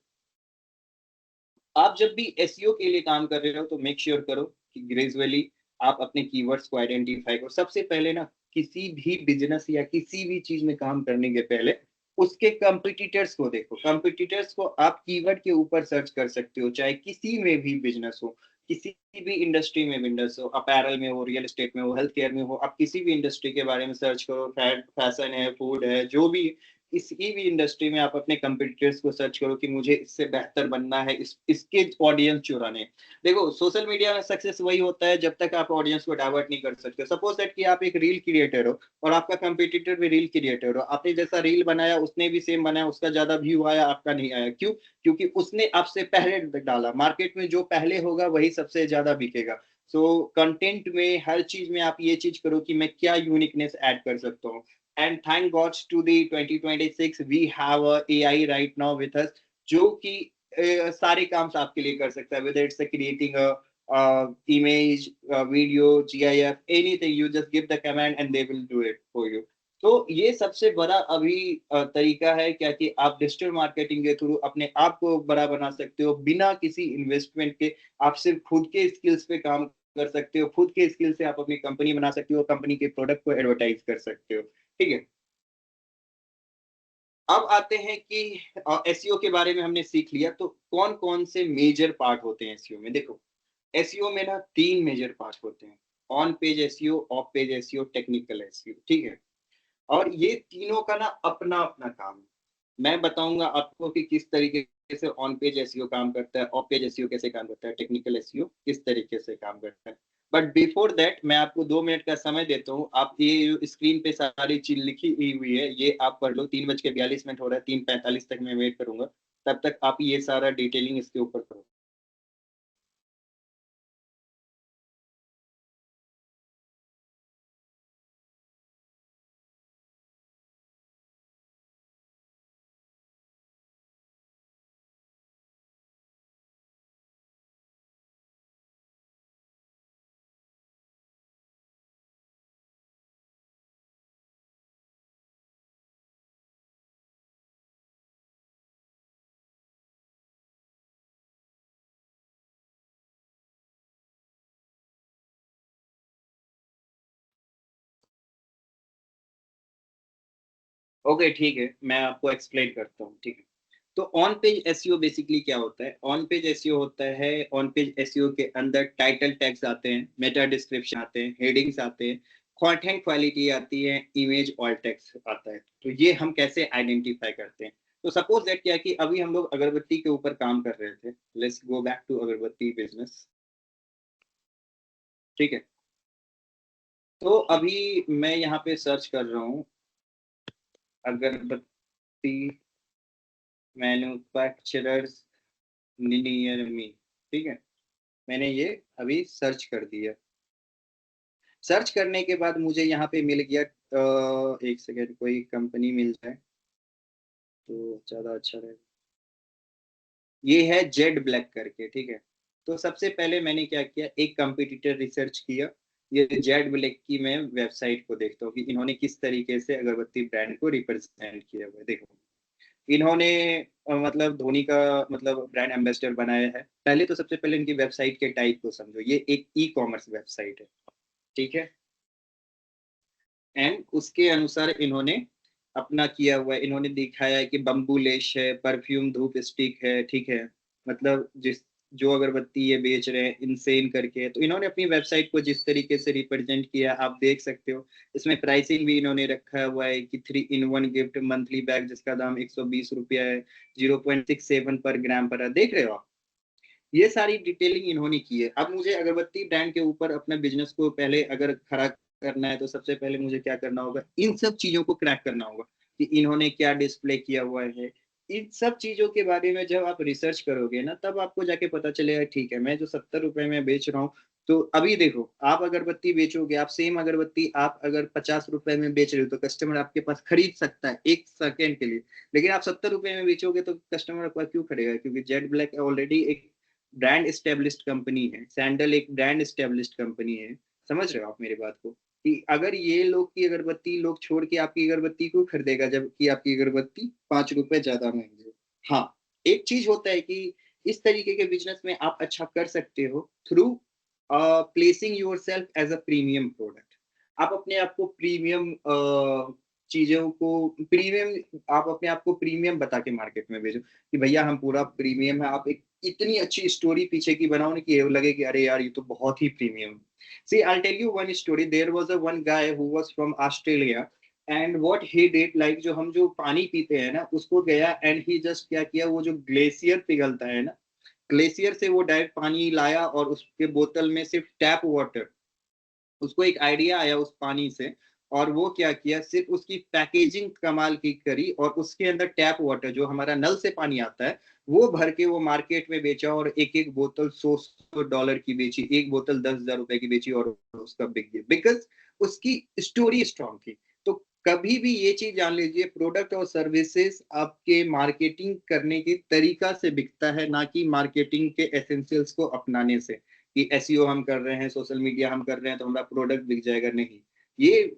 आप जब भी एसईओ के लिए काम कर रहे हो तो मेक श्योर करो कि ग्रेजुअली आप अपने कीवर्ड्स को आइडेंटिफाई करो। सबसे पहले ना, किसी भी बिजनेस या किसी भी चीज में काम करने के पहले उसके कंपिटिटर्स को देखो। कंपिटिटर्स को आप कीवर्ड के ऊपर सर्च कर सकते हो, चाहे किसी में भी बिजनेस हो, किसी भी इंडस्ट्री में बिजनेस हो, अपैरल में हो, रियल एस्टेट में हो, हेल्थ केयर में हो, आप किसी भी इंडस्ट्री के बारे में सर्च करो। फैशन है, फूड है, जो भी किसी भी इंडस्ट्री में आप अपने कंपटीटर्स को सर्च करो कि मुझे इससे बेहतर बनना है, इसके ऑडियंस चुराने। देखो, सोशल मीडिया में सक्सेस वही होता है जब तक आप ऑडियंस को डाइवर्ट नहीं कर सकते। सपोज दैट कि आप एक रील क्रिएटर हो और आपका कंपटीटर भी रील क्रिएटर हो, आपने जैसा रील बनाया उसने भी सेम बनाया, उसका ज्यादा व्यू आया, आपका नहीं आया। क्यों? क्योंकि उसने आपसे पहले डाला। मार्केट में जो पहले होगा वही सबसे ज्यादा बिकेगा। सो कंटेंट में, हर चीज में आप ये चीज करो कि मैं क्या यूनिकनेस ऐड कर सकता हूँ। And thank God to the 2026 we have a AI right now with us, जो कि सारे काम आपके लिए कर सकता है, whether it's creating a image, video, GIF, anything, you just give the command and they will do it for you। तो ये सबसे बड़ा अभी तरीका है क्या कि आप डिजिटल मार्केटिंग के थ्रू अपने आप को बड़ा बना सकते हो बिना किसी इन्वेस्टमेंट के। आप सिर्फ खुद के स्किल्स पे काम कर सकते हो, खुद के स्किल से आप अपनी कंपनी बना सकते हो, कंपनी के प्रोडक्ट को एडवर्टाइज कर सकते हो। ठीक है, अब आते हैं कि एसईओ के बारे में हमने सीख लिया, तो कौन कौन से मेजर पार्ट होते हैं एसईओ में। देखो, एसईओ में ना 3 मेजर पार्ट होते हैं: on page SEO, of page SEO, technical SEO. ठीक है, और ये तीनों का ना अपना अपना काम है। मैं बताऊंगा आपको कि किस तरीके से ऑन पेज एसईओ काम करता है, ऑफ पेज एसईओ कैसे काम करता है, टेक्निकल एसईओ किस तरीके से काम करता है। बट बिफोर दैट मैं आपको 2 मिनट का समय देता हूँ। आप ये स्क्रीन पे सारी चीज लिखी हुई है, ये आप पढ़ लो। 3:42 हो रहा है, 3:45 तक मैं वेट करूंगा, तब तक आप ये सारा डिटेलिंग इसके ऊपर करो। ओके, ठीक है, मैं आपको एक्सप्लेन करता हूँ। ठीक है, तो ऑन पेज एसईओ बेसिकली क्या होता है? ऑन पेज एसईओ होता है, ऑन पेज एसईओ के अंदर टाइटल टैग्स आते हैं, मेटा डिस्क्रिप्शन आते हैं, हेडिंग्स आते हैं, कंटेंट क्वालिटी आती है, इमेज ऑल टेक्स्ट आता है। तो ये हम कैसे आइडेंटिफाई करते हैं? तो सपोज दैट क्या कि अभी हम लोग अगरबत्ती के ऊपर काम कर रहे थे। लेट्स गो बैक टू अगरबत्ती बिजनेस। ठीक है, तो अभी मैं यहाँ पे सर्च कर रहा हूँ अगरबत्ती मैन्युफैक्चरर्स नियर मी। ठीक है, मैंने ये अभी सर्च कर दिया। सर्च करने के बाद मुझे यहाँ पे मिल गया, एक सेकेंड, कोई कंपनी मिल जाए तो ज़्यादा अच्छा रहेगा। ये है जेड ब्लैक करके। ठीक है, तो सबसे पहले मैंने क्या किया, एक कंपटीटर रिसर्च किया। ये जेड ब्लैक की मैं वेबसाइट को देखता हूँ कि इन्होंने किस तरीके से अगरबत्ती ब्रांड को रिप्रेजेंट किया हुआ है। देखो, इन्होंने मतलब धोनी का मतलब ब्रांड एम्बेसडर बनाया है। पहले तो सबसे पहले इनकी वेबसाइट के टाइप को समझो, ये एक ई कॉमर्स वेबसाइट है, ठीक है। एंड उसके अनुसार इन्होंने अपना किया हुआ है, इन्होंने दिखाया है कि बम्बू लेश है, परफ्यूम धूप स्टिक है, ठीक है। मतलब जिस जो अगरबत्ती ये बेच रहे हैं इनसेन करके, तो इन्होंने अपनी वेबसाइट को जिस तरीके से रिप्रेजेंट किया आप देख सकते हो। इसमें प्राइसिंग भी इन्होंने रखा हुआ है कि 3 in 1 गिफ्ट मंथली बैग जिसका दाम 120 रुपया है, 0.67 पर ग्राम पर है। देख रहे हो आप, ये सारी डिटेलिंग इन्होंने की है। अब मुझे अगरबत्ती ब्रांड के ऊपर अपने बिजनेस को पहले अगर खड़ा करना है तो सबसे पहले मुझे क्या करना होगा, इन सब चीजों को क्रैक करना होगा कि इन्होंने क्या डिस्प्ले किया हुआ है। इन सब चीजों के बारे में जब आप रिसर्च करोगे ना, तब आपको जाके पता चलेगा ठीक है, मैं जो 70 रुपए में बेच रहा हूँ, तो अभी देखो आप अगरबत्ती बेचोगे, आप सेम अगरबत्ती आप अगर 50 रुपए में बेच रहे हो तो कस्टमर आपके पास खरीद सकता है 1 सेकेंड के लिए। लेकिन आप 70 रुपए में बेचोगे तो कस्टमर आपका क्यों खरीदेगा, क्योंकि जेड ब्लैक ऑलरेडी एक ब्रांड एस्टेब्लिश्ड कंपनी है, सैंडल एक ब्रांड एस्टेब्लिश्ड कंपनी है। समझ रहे हो आप मेरी बात को, कि अगर ये लोग की अगरबत्ती लोग छोड़ के आपकी अगरबत्ती को खरीदेगा, जबकि आपकी अगरबत्ती 5 रुपए ज्यादा महंगी है। हाँ, एक चीज होता है कि इस तरीके के बिजनेस में आप अच्छा कर सकते हो through placing yourself as a premium product. आप अपने आप को प्रीमियम चीजों को प्रीमियम आप अपने आप को प्रीमियम बता के मार्केट में भेजो कि भैया हम पूरा प्रीमियम है। आप एक इतनी अच्छी स्टोरी पीछे की बनाओ ना कि ये लगे कि अरे यार ये तो बहुत ही premium. See I tell you one story, there was a one guy who was from Australia and what he did, like जो हम जो पानी पीते हैं ना उसको गया एंड ही जस्ट क्या किया, वो जो ग्लेशियर पिघलता है ना, ग्लेशियर से वो डायरेक्ट पानी लाया और उसके बोतल में सिर्फ टैप वाटर, उसको एक आइडिया आया उस पानी से, और वो क्या किया, सिर्फ उसकी पैकेजिंग कमाल की करी और उसके अंदर टैप वाटर जो हमारा नल से पानी आता है वो भर के वो मार्केट में बेचा और एक एक बोतल $100 की बेची, एक बोतल 10,000 रुपए की बेची और उसका बिक गया, बिकॉज उसकी स्टोरी स्ट्रॉन्ग थी। तो कभी भी ये चीज जान लीजिए, प्रोडक्ट और सर्विसेज आपके मार्केटिंग करने की तरीका से बिकता है, ना कि मार्केटिंग के एसेंशियल्स को अपनाने से कि एसईओ हम कर रहे हैं, सोशल मीडिया हम कर रहे हैं तो हमारा प्रोडक्ट बिक जाएगा। नहीं, ये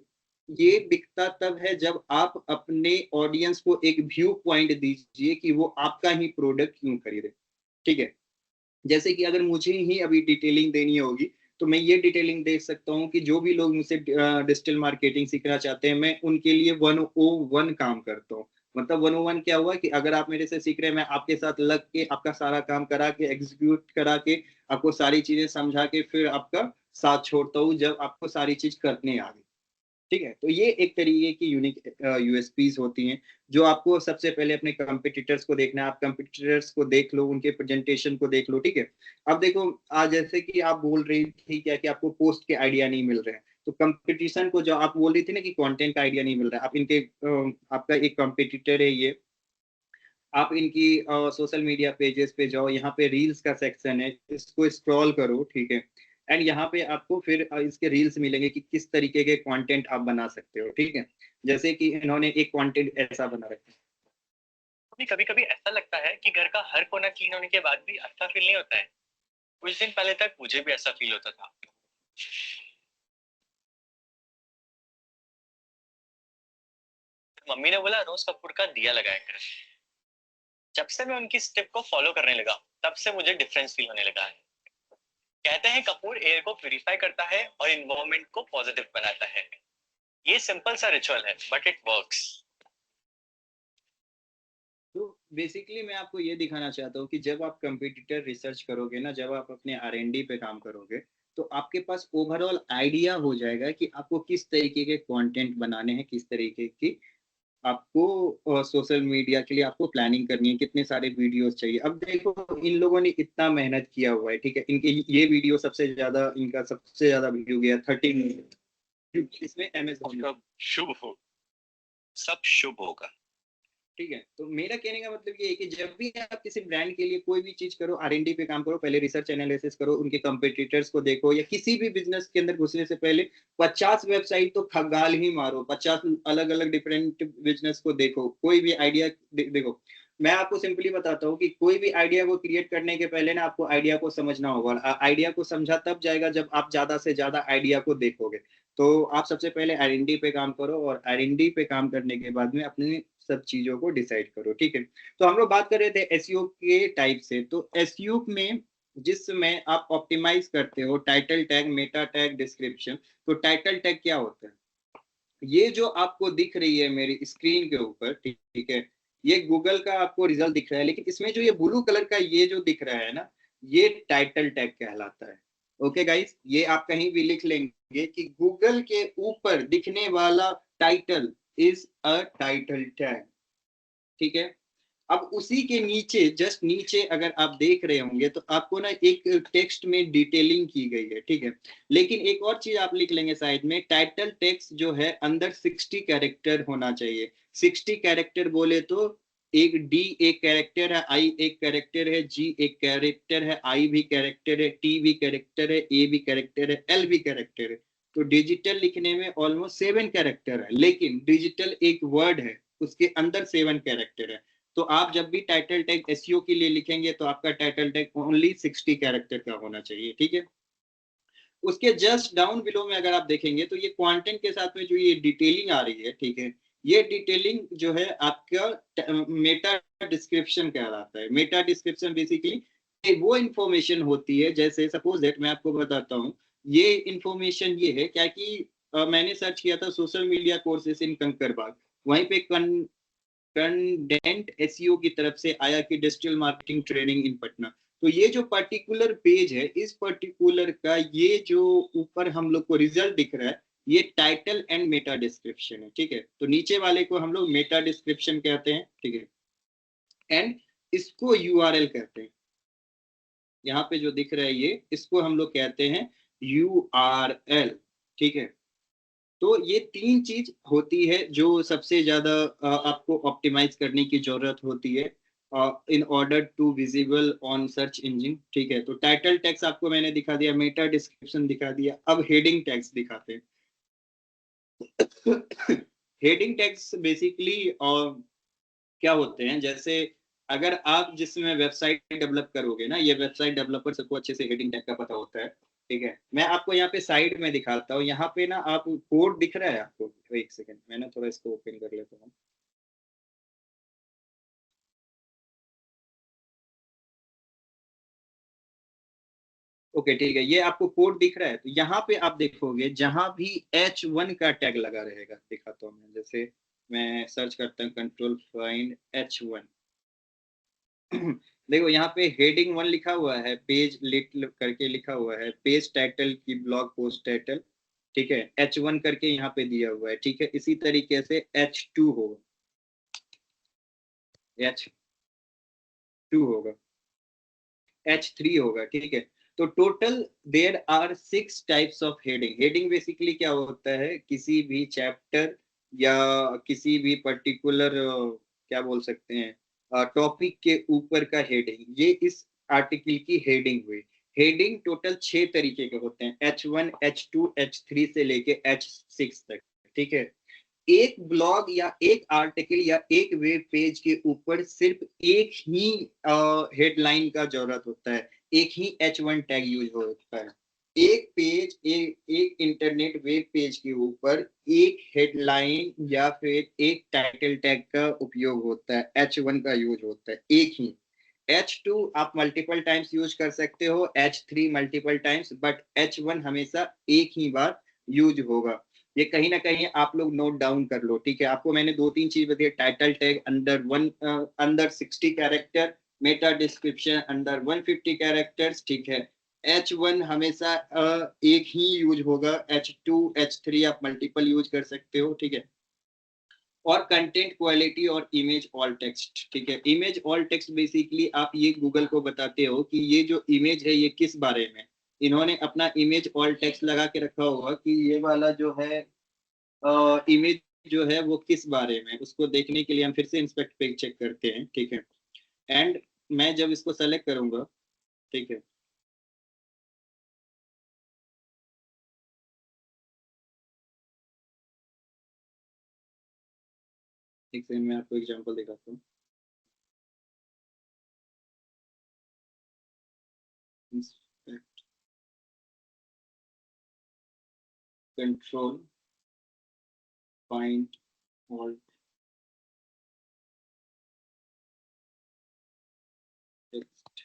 ये बिकता तब है जब आप अपने ऑडियंस को एक व्यू पॉइंट दीजिए कि वो आपका ही प्रोडक्ट क्यों खरीदे, ठीक है। जैसे कि अगर मुझे ही अभी डिटेलिंग देनी होगी तो मैं ये डिटेलिंग दे सकता हूँ कि जो भी लोग मुझसे डिजिटल मार्केटिंग सीखना चाहते हैं, मैं उनके लिए 101 काम करता हूँ। मतलब 101 क्या हुआ कि अगर आप मेरे से सीख रहे हैं, मैं आपके साथ लग के आपका सारा काम करा के एग्जीक्यूट करा के आपको सारी चीजें समझा के फिर आपका साथ छोड़ता हूँ जब आपको सारी चीज करने आ गई, ठीक है। तो ये एक तरीके की यूनिक यूएसपीज होती हैं जो आपको सबसे पहले अपने कंपिटिटर्स को देखना है। आप कंपिटिटर्स को देख लो, उनके प्रेजेंटेशन को देख लो, ठीक है। अब देखो, आज जैसे कि आप बोल रही थी क्या कि आपको पोस्ट के आइडिया नहीं मिल रहे हैं, तो कंपटीशन को जो आप बोल रही थी ना कि कंटेंट का आइडिया नहीं मिल रहा है, आप इनके आपका एक कंपिटिटर है ये, आप इनकी सोशल मीडिया पेजेस पे जाओ, यहाँ पे रील्स का सेक्शन है, इसको स्क्रॉल करो, ठीक है। एंड यहाँ पे आपको फिर इसके रील्स मिलेंगे कि किस तरीके के कंटेंट आप बना सकते हो, ठीक है। जैसे कि इन्होंने एक कंटेंट ऐसा बना रखा है। कभी कभी ऐसा लगता है कि घर का हर कोना क्लीन होने के बाद भी अच्छा फील नहीं होता है। कुछ दिन पहले तक मुझे भी ऐसा फील होता था। मम्मी ने बोला रोज कपूर का दिया लगाया कर। जब से मैं उनकी स्टेप को फॉलो करने लगा तब से मुझे डिफरेंस फील होने लगा है। कहते हैं कपूर एयर को प्यूरिफाई करता है और इन्वायरमेंट को पॉजिटिव बनाता है। ये सिंपल सा रिचुअल है बट इट वर्क्स। तो बेसिकली मैं आपको ये दिखाना चाहता हूँ कि जब आप कंपटीटर रिसर्च करोगे ना, जब आप अपने R&D पे काम करोगे, तो आपके पास ओवरऑल आइडिया हो जाएगा कि आपको किस तरीके के कंटेंट बनाने हैं, किस तरीके की आपको सोशल मीडिया के लिए आपको प्लानिंग करनी है, कितने सारे वीडियोस चाहिए। अब देखो इन लोगों ने इतना मेहनत किया हुआ है, ठीक है। इनके ये वीडियो सबसे ज्यादा, इनका सबसे ज्यादा व्यू गया 30 मिलियन। इसमें अमेजोन शुभ हो, सब शुभ होगा, ठीक है। तो मेरा कहने का मतलब ये है कि जब भी आप किसी ब्रांड के लिए कोई भी चीज करो, R&D पे काम करो, पहले रिसर्च एनालिसिस करो, उनके कंपटीटर्स को देखो, या किसी भी बिजनेस के अंदर घुसने से पहले 50 वेबसाइट तो खगाल ही मारो, 50 अलग अलग डिफरेंट बिजनेस को देखो, कोई भी आइडिया देखो। मैं आपको सिंपली बताता हूँ कि कोई भी आइडिया को क्रिएट करने के पहले ना आपको आइडिया को समझना होगा, और आइडिया को समझा तब जाएगा जब आप ज्यादा से ज्यादा आइडिया को देखोगे। तो आप सबसे पहले आइडेंटिटी पे काम करो, और आइडेंटिटी पे काम करने के बाद में अपनी सब चीजों को डिसाइड करो, ठीक है। तो हम लोग बात कर रहे थे एसईओ के टाइप से। तो एसईओ में जिसमें आप ऑप्टिमाइज करते हो title tag, Meta tag, description. तो टाइटल टैग क्या होता है? ये जो आपको दिख रही है मेरी स्क्रीन के ऊपर, ठीक है, ये गूगल का आपको रिजल्ट दिख रहा है, लेकिन इसमें जो ये ब्लू कलर का ये जो दिख रहा है ना, ये टाइटल टैग कहलाता है। ओके गाइस, ये आप कहीं भी लिख लेंगे कि गूगल के ऊपर दिखने वाला title is a title tag, ठीक है। अब उसी के नीचे, जस्ट नीचे अगर आप देख रहे होंगे तो आपको ना एक टेक्स्ट में डिटेलिंग की गई है, ठीक है। लेकिन एक और चीज आप लिख लेंगे साइड में, टाइटल टेक्स्ट जो है अंदर 60 कैरेक्टर होना चाहिए। 60 कैरेक्टर बोले तो एक डी एक कैरेक्टर है, आई एक कैरेक्टर है, जी एक कैरेक्टर है, आई भी कैरेक्टर है, टी भी कैरेक्टर है, ए भी कैरेक्टर है, एल भी कैरेक्टर है। तो डिजिटल लिखने में ऑलमोस्ट 7 कैरेक्टर है, लेकिन डिजिटल एक वर्ड है, उसके अंदर 7 कैरेक्टर है। तो आप जब भी टाइटल टैग एसईओ के लिए लिखेंगे तो आपका टाइटल टैग ओनली 60 कैरेक्टर का होना चाहिए, ठीक है। उसके जस्ट डाउन बिलो में अगर आप देखेंगे तो ये कंटेंट के साथ में जो ये डिटेलिंग आ रही है, ठीक है, ये डिटेलिंग जो है आपका मेटा डिस्क्रिप्शन कहलाता है। मेटा डिस्क्रिप्शन बेसिकली वो इंफॉर्मेशन होती है, जैसे सपोज दैट मैं आपको बताता हूँ, ये इंफॉर्मेशन ये है क्या कि मैंने सर्च किया था सोशल मीडिया कोर्सेस इन कंकरबाग, वहीं पे कंडेंट एसईओ की तरफ से आया कि digital marketing training in Patna. तो ये जो पर्टिकुलर पेज है, इस पर्टिकुलर का ये जो ऊपर हम लोग को रिजल्ट दिख रहा है, ये टाइटल एंड मेटा डिस्क्रिप्शन है, ठीक है। तो नीचे वाले को हम लोग मेटा डिस्क्रिप्शन कहते हैं, ठीक है, एंड इसको यूआरएल कहते हैं। यहाँ पे जो दिख रहा है ये, इसको हम लोग कहते हैं यूआरएल, ठीक है। तो ये तीन चीज होती है जो सबसे ज्यादा आपको ऑप्टिमाइज करने की जरूरत होती है in order to visible on search engine, ठीक है। तो टाइटल टैग्स आपको मैंने दिखा दिया, मेटा डिस्क्रिप्शन दिखा दिया, अब हेडिंग टैग्स दिखाते हैं। हेडिंग टैग्स बेसिकली क्या होते हैं, जैसे अगर आप जिसमें वेबसाइट डेवलप करोगे ना, ये वेबसाइट डेवलपर सबको अच्छे से हेडिंग टैग का पता होता है, ठीक है। मैं आपको यहाँ पे साइड में दिखाता हूँ, यहाँ पे ना आप कोड दिख रहा है आपको, एक सेकंड मैं ना थोड़ा इसको ओपन कर लेता हूँ। ओके ठीक है, ये आपको कोड दिख रहा है। तो यहाँ पे आप देखोगे जहां भी H1 का टैग लगा रहेगा, दिखाता हूँ मैं, जैसे मैं सर्च करता हूँ कंट्रोल फाइंड H1। देखो यहाँ पे हेडिंग 1 लिखा हुआ है, पेज लिट करके लिखा हुआ है, पेज टाइटल की ब्लॉग पोस्ट टाइटल, ठीक है, H1 करके यहाँ पे दिया हुआ है, ठीक है। इसी तरीके से H2 होगा, H2 होगा, H3 होगा, ठीक है। तो total there are 6 types of heading. Heading basically क्या होता है, किसी भी चैप्टर या किसी भी पर्टिकुलर क्या बोल सकते हैं टॉपिक के ऊपर का हेडिंग, ये इस आर्टिकल की हेडिंग हुई। हेडिंग टोटल 6 तरीके के होते हैं, H1, H2, H3 से लेके H6 तक, ठीक है। एक ब्लॉग या एक आर्टिकल या एक वेब पेज के ऊपर सिर्फ एक ही हेडलाइन का जरूरत होता है, एक ही H1 टैग यूज होता है। एक पेज एक इंटरनेट वेब पेज के ऊपर एक हेडलाइन या फिर एक टाइटल टैग का उपयोग होता है, H1 का यूज होता है एक ही। H2 आप मल्टीपल टाइम्स यूज कर सकते हो, H3 multiple times, but H1 हमेशा एक ही बार यूज होगा। ये कहीं ना कहीं आप लोग नोट डाउन कर लो, ठीक है। आपको मैंने 2-3 चीज बताई, टाइटल टैग अंदर 60 कैरेक्टर, मेटा डिस्क्रिप्शन अंदर 150 कैरेक्टर्स, ठीक है। H1 हमेशा एक ही यूज होगा, H2 H3 आप मल्टीपल यूज कर सकते हो, ठीक है। और कंटेंट क्वालिटी और इमेज ऑल टेक्स्ट, ठीक है। इमेज ऑल टेक्स्ट बेसिकली आप ये गूगल को बताते हो कि ये जो इमेज है ये किस बारे में, इन्होंने अपना इमेज ऑल टेक्स्ट लगा के रखा होगा कि ये वाला जो है इमेज जो है वो किस बारे में। उसको देखने के लिए हम फिर से इंस्पेक्ट पे चेक करते हैं, ठीक है। एंड मैं जब इसको सेलेक्ट करूंगा, ठीक है, ठीक है, मैं आपको एग्जांपल दिखाता हूँ। Control find all text.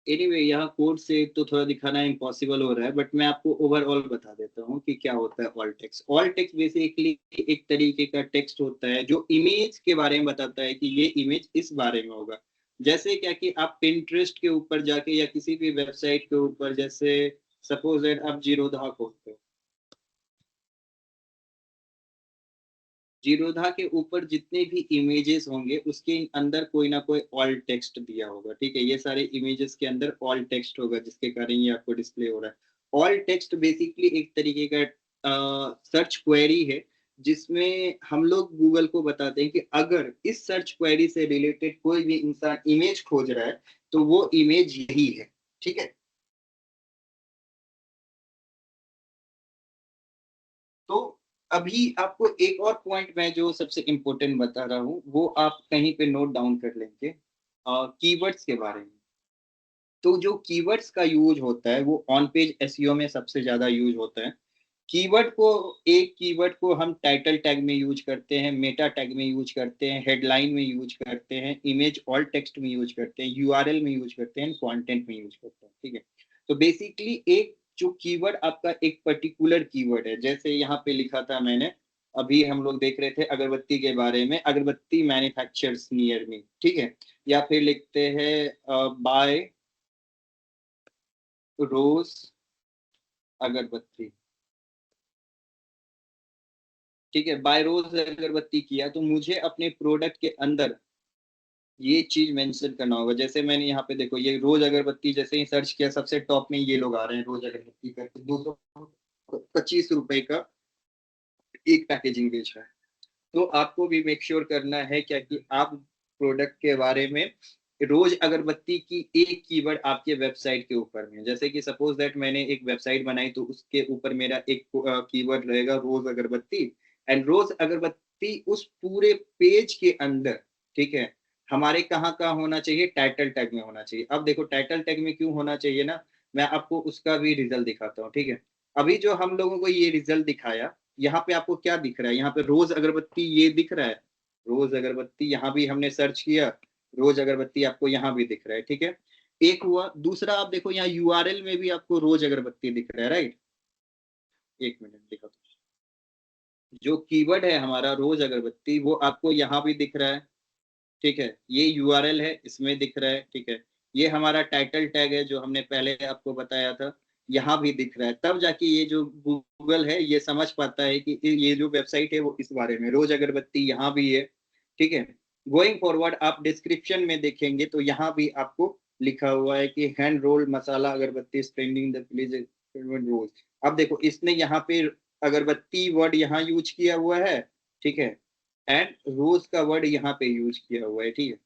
Anyway यहाँ कोड से तो थोड़ा दिखाना इम्पॉसिबल हो रहा है, बट मैं आपको ओवरऑल बता देता हूँ कि क्या होता है all text. All text basically एक तरीके का टेक्स्ट होता है जो इमेज के बारे में बताता है कि ये इमेज इस बारे में होगा। जैसे क्या कि आप पिंटरेस्ट के ऊपर जाके या किसी भी वेबसाइट के ऊपर, जैसे सपोज दैट आप जीरोधा खोलते हो, जीरोधा के ऊपर जितने भी इमेजेस होंगे उसके अंदर कोई ना कोई ऑल टेक्स्ट दिया होगा। ठीक है, ये सारे इमेजेस के अंदर ऑल टेक्स्ट होगा जिसके कारण ये आपको डिस्प्ले हो रहा है। ऑल टेक्स्ट बेसिकली एक तरीके का सर्च क्वेरी है जिसमें हम लोग गूगल को बताते हैं कि अगर इस सर्च क्वेरी से रिलेटेड कोई भी इंसान इमेज खोज रहा है तो वो इमेज यही है। ठीक है, तो अभी आपको एक और पॉइंट मैं जो सबसे इम्पोर्टेंट बता रहा हूँ वो आप कहीं पे नोट डाउन कर लेंगे, कीवर्ड्स के बारे में। तो जो कीवर्ड्स का यूज होता है वो ऑन पेज एसईओ में सबसे ज्यादा यूज होता है। कीवर्ड को, एक कीवर्ड को हम टाइटल टैग में यूज करते हैं, मेटा टैग में यूज करते हैं, हेडलाइन में यूज करते हैं, इमेज ऑल टेक्स्ट में यूज करते हैं, यूआरएल में यूज करते हैं, कंटेंट में यूज करते हैं। ठीक है, तो बेसिकली एक जो कीवर्ड आपका एक पर्टिकुलर कीवर्ड है, जैसे यहाँ पे लिखा था मैंने, अभी हम लोग देख रहे थे अगरबत्ती के बारे में, अगरबत्ती मैन्युफैक्चर्स नियर मी। ठीक है, या फिर लिखते हैं बाय रोज अगरबत्ती। ठीक है, बाय रोज अगरबत्ती किया तो मुझे अपने प्रोडक्ट के अंदर ये चीज मेंशन करना होगा। जैसे मैंने यहाँ पे देखो ये रोज अगरबत्ती जैसे ही सर्च किया सबसे टॉप में ये लोग आ रहे हैं, रोज अगरबत्ती करके 225 रुपए का एक पैकेजिंग बेच रहा है। तो आपको भी मेक श्योर करना है क्या कि आप प्रोडक्ट के बारे में रोज अगरबत्ती की एक कीवर्ड आपके वेबसाइट के ऊपर में, जैसे कि सपोज दैट मैंने एक वेबसाइट बनाई तो उसके ऊपर मेरा एक कीवर्ड रहेगा रोज अगरबत्ती, एंड रोज अगरबत्ती उस पूरे पेज के अंदर, ठीक है, हमारे कहाँ कहाँ होना चाहिए, टाइटल टैग में होना चाहिए। अब देखो टाइटल टैग में क्यों होना चाहिए ना, मैं आपको उसका भी रिजल्ट दिखाता हूँ। ठीक है, अभी जो हम लोगों को ये रिजल्ट दिखाया, यहाँ पे आपको क्या दिख रहा है, यहाँ पे रोज अगरबत्ती ये दिख रहा है, रोज अगरबत्ती यहाँ भी हमने सर्च किया, रोज अगरबत्ती आपको यहाँ भी दिख रहा है। ठीक है, एक हुआ। दूसरा आप देखो यहाँ यूआरएल में भी आपको रोज अगरबत्ती दिख रहा है, राइट। एक मिनट दिखा, जो कीवर्ड है हमारा रोज अगरबत्ती वो आपको यहाँ भी दिख रहा है। ठीक है, ये यूआरएल है इसमें दिख रहा है। ठीक है, ये हमारा टाइटल टैग है जो हमने पहले आपको बताया था, यहाँ भी दिख रहा है। तब जाके ये जो गूगल है ये समझ पाता है कि ये जो वेबसाइट है वो इस बारे में, रोज अगरबत्ती यहाँ भी है। ठीक है, गोइंग फॉरवर्ड आप डिस्क्रिप्शन में देखेंगे तो यहाँ भी आपको लिखा हुआ है कि हैंड रोल्ड मसाला अगरबत्ती स्प्रेडिंग द रोज। अब देखो इसने यहाँ पे अगरबत्ती वर्ड यहाँ यूज किया हुआ है, ठीक है, एंड रोज का वर्ड यहाँ पे यूज किया हुआ है। ठीक है,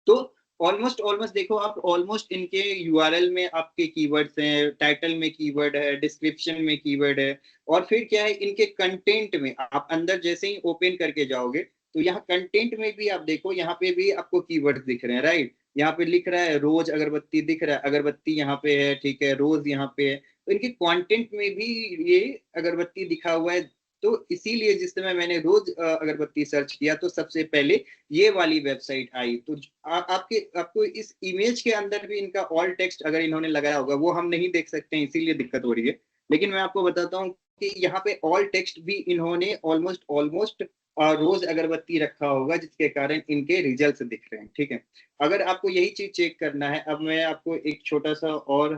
तो ऑलमोस्ट ऑलमोस्ट देखो आप, ऑलमोस्ट इनके यूआरएल में आपके कीवर्ड्स हैं, टाइटल में कीवर्ड है, डिस्क्रिप्शन में कीवर्ड है, और फिर क्या है इनके कंटेंट में आप अंदर जैसे ही ओपन करके जाओगे तो यहाँ कंटेंट में भी आप देखो, यहाँ पे भी आपको कीवर्ड्स दिख रहे हैं, राइट। यहाँ पे लिख रहा है रोज अगरबत्ती दिख रहा है, अगरबत्ती यहाँ पे है, ठीक है, रोज यहाँ पे है, तो इनके कंटेंट में भी ये अगरबत्ती दिखा हुआ है। तो इसीलिए जिस समय मैंने रोज अगरबत्ती सर्च किया तो सबसे पहले ये वाली वेबसाइट आई। तो आपको इस इमेज के अंदर भी इनका ऑल टेक्स्ट अगर इन्होंने लगाया होगा वो हम नहीं देख सकते हैं, इसीलिए दिक्कत हो रही है। लेकिन मैं आपको बताता हूँ कि यहाँ पे ऑल टेक्स्ट भी इन्होंने ऑलमोस्ट ऑलमोस्ट रोज अगरबत्ती रखा होगा जिसके कारण इनके रिजल्ट दिख रहे हैं। ठीक है, अगर आपको यही चीज चेक करना है, अब मैं आपको एक छोटा सा और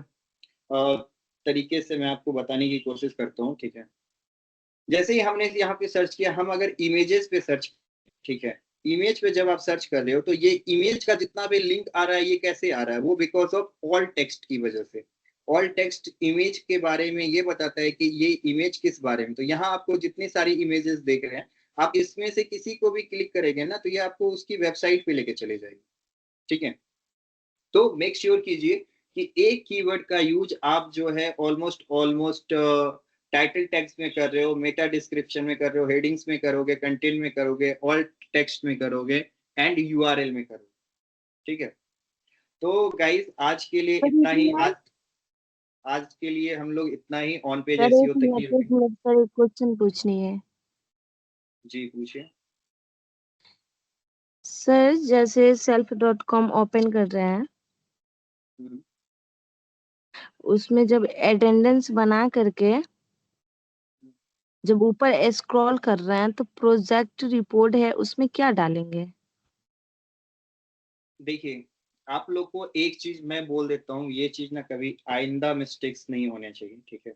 तरीके से मैं आपको बताने की कोशिश करता हूँ। ठीक है, जैसे ही हमने यहाँ पे सर्च किया, हम अगर इमेजेस पे सर्च, ठीक है, इमेज पे जब आप सर्च कर रहे हो तो ये इमेज का जितना भी लिंक आ रहा है ये कैसे आ रहा है, वो बिकॉज ऑफ ऑल टेक्स्ट की वजह से। ऑल टेक्स्ट इमेज के बारे में ये बताता है कि ये इमेज किस बारे में। तो यहाँ आपको जितनी सारी इमेजेस देख रहे हैं, आप इसमें से किसी को भी क्लिक करेंगे ना तो ये आपको उसकी वेबसाइट पे लेके चले जाएगी। ठीक है, तो मेक श्योर कीजिए कि एक कीवर्ड का यूज आप जो है ऑलमोस्ट टाइटल टेक्स्ट में कर रहे हो, मेटा डिस्क्रिप्शन में कर रहे हो, हेडिंग्स में करोगे, कंटेंट में करोगे, ऑल टेक्स्ट में करोगे एंड यूआरएल में करोगे। ठीक है, तो गाइस आज के लिए इतना ही। आज के लिए हम लोग इतना ही ऑन पेज सर एसईओ एक तक ही मिनट सर, एक क्वेश्चन पूछनी है। जी पूछिए। सर जैसे self.com ओपन कर रहे हैं, उसमें जब अटेंडेंस बना करके जब ऊपर स्क्रॉल कर रहे हैं तो प्रोजेक्ट रिपोर्ट है, उसमें क्या डालेंगे? देखिए, आप लोग को एक चीज मैं बोल देता हूँ, ये चीज ना कभी आइंदा मिस्टेक्स नहीं होने चाहिए। ठीक है,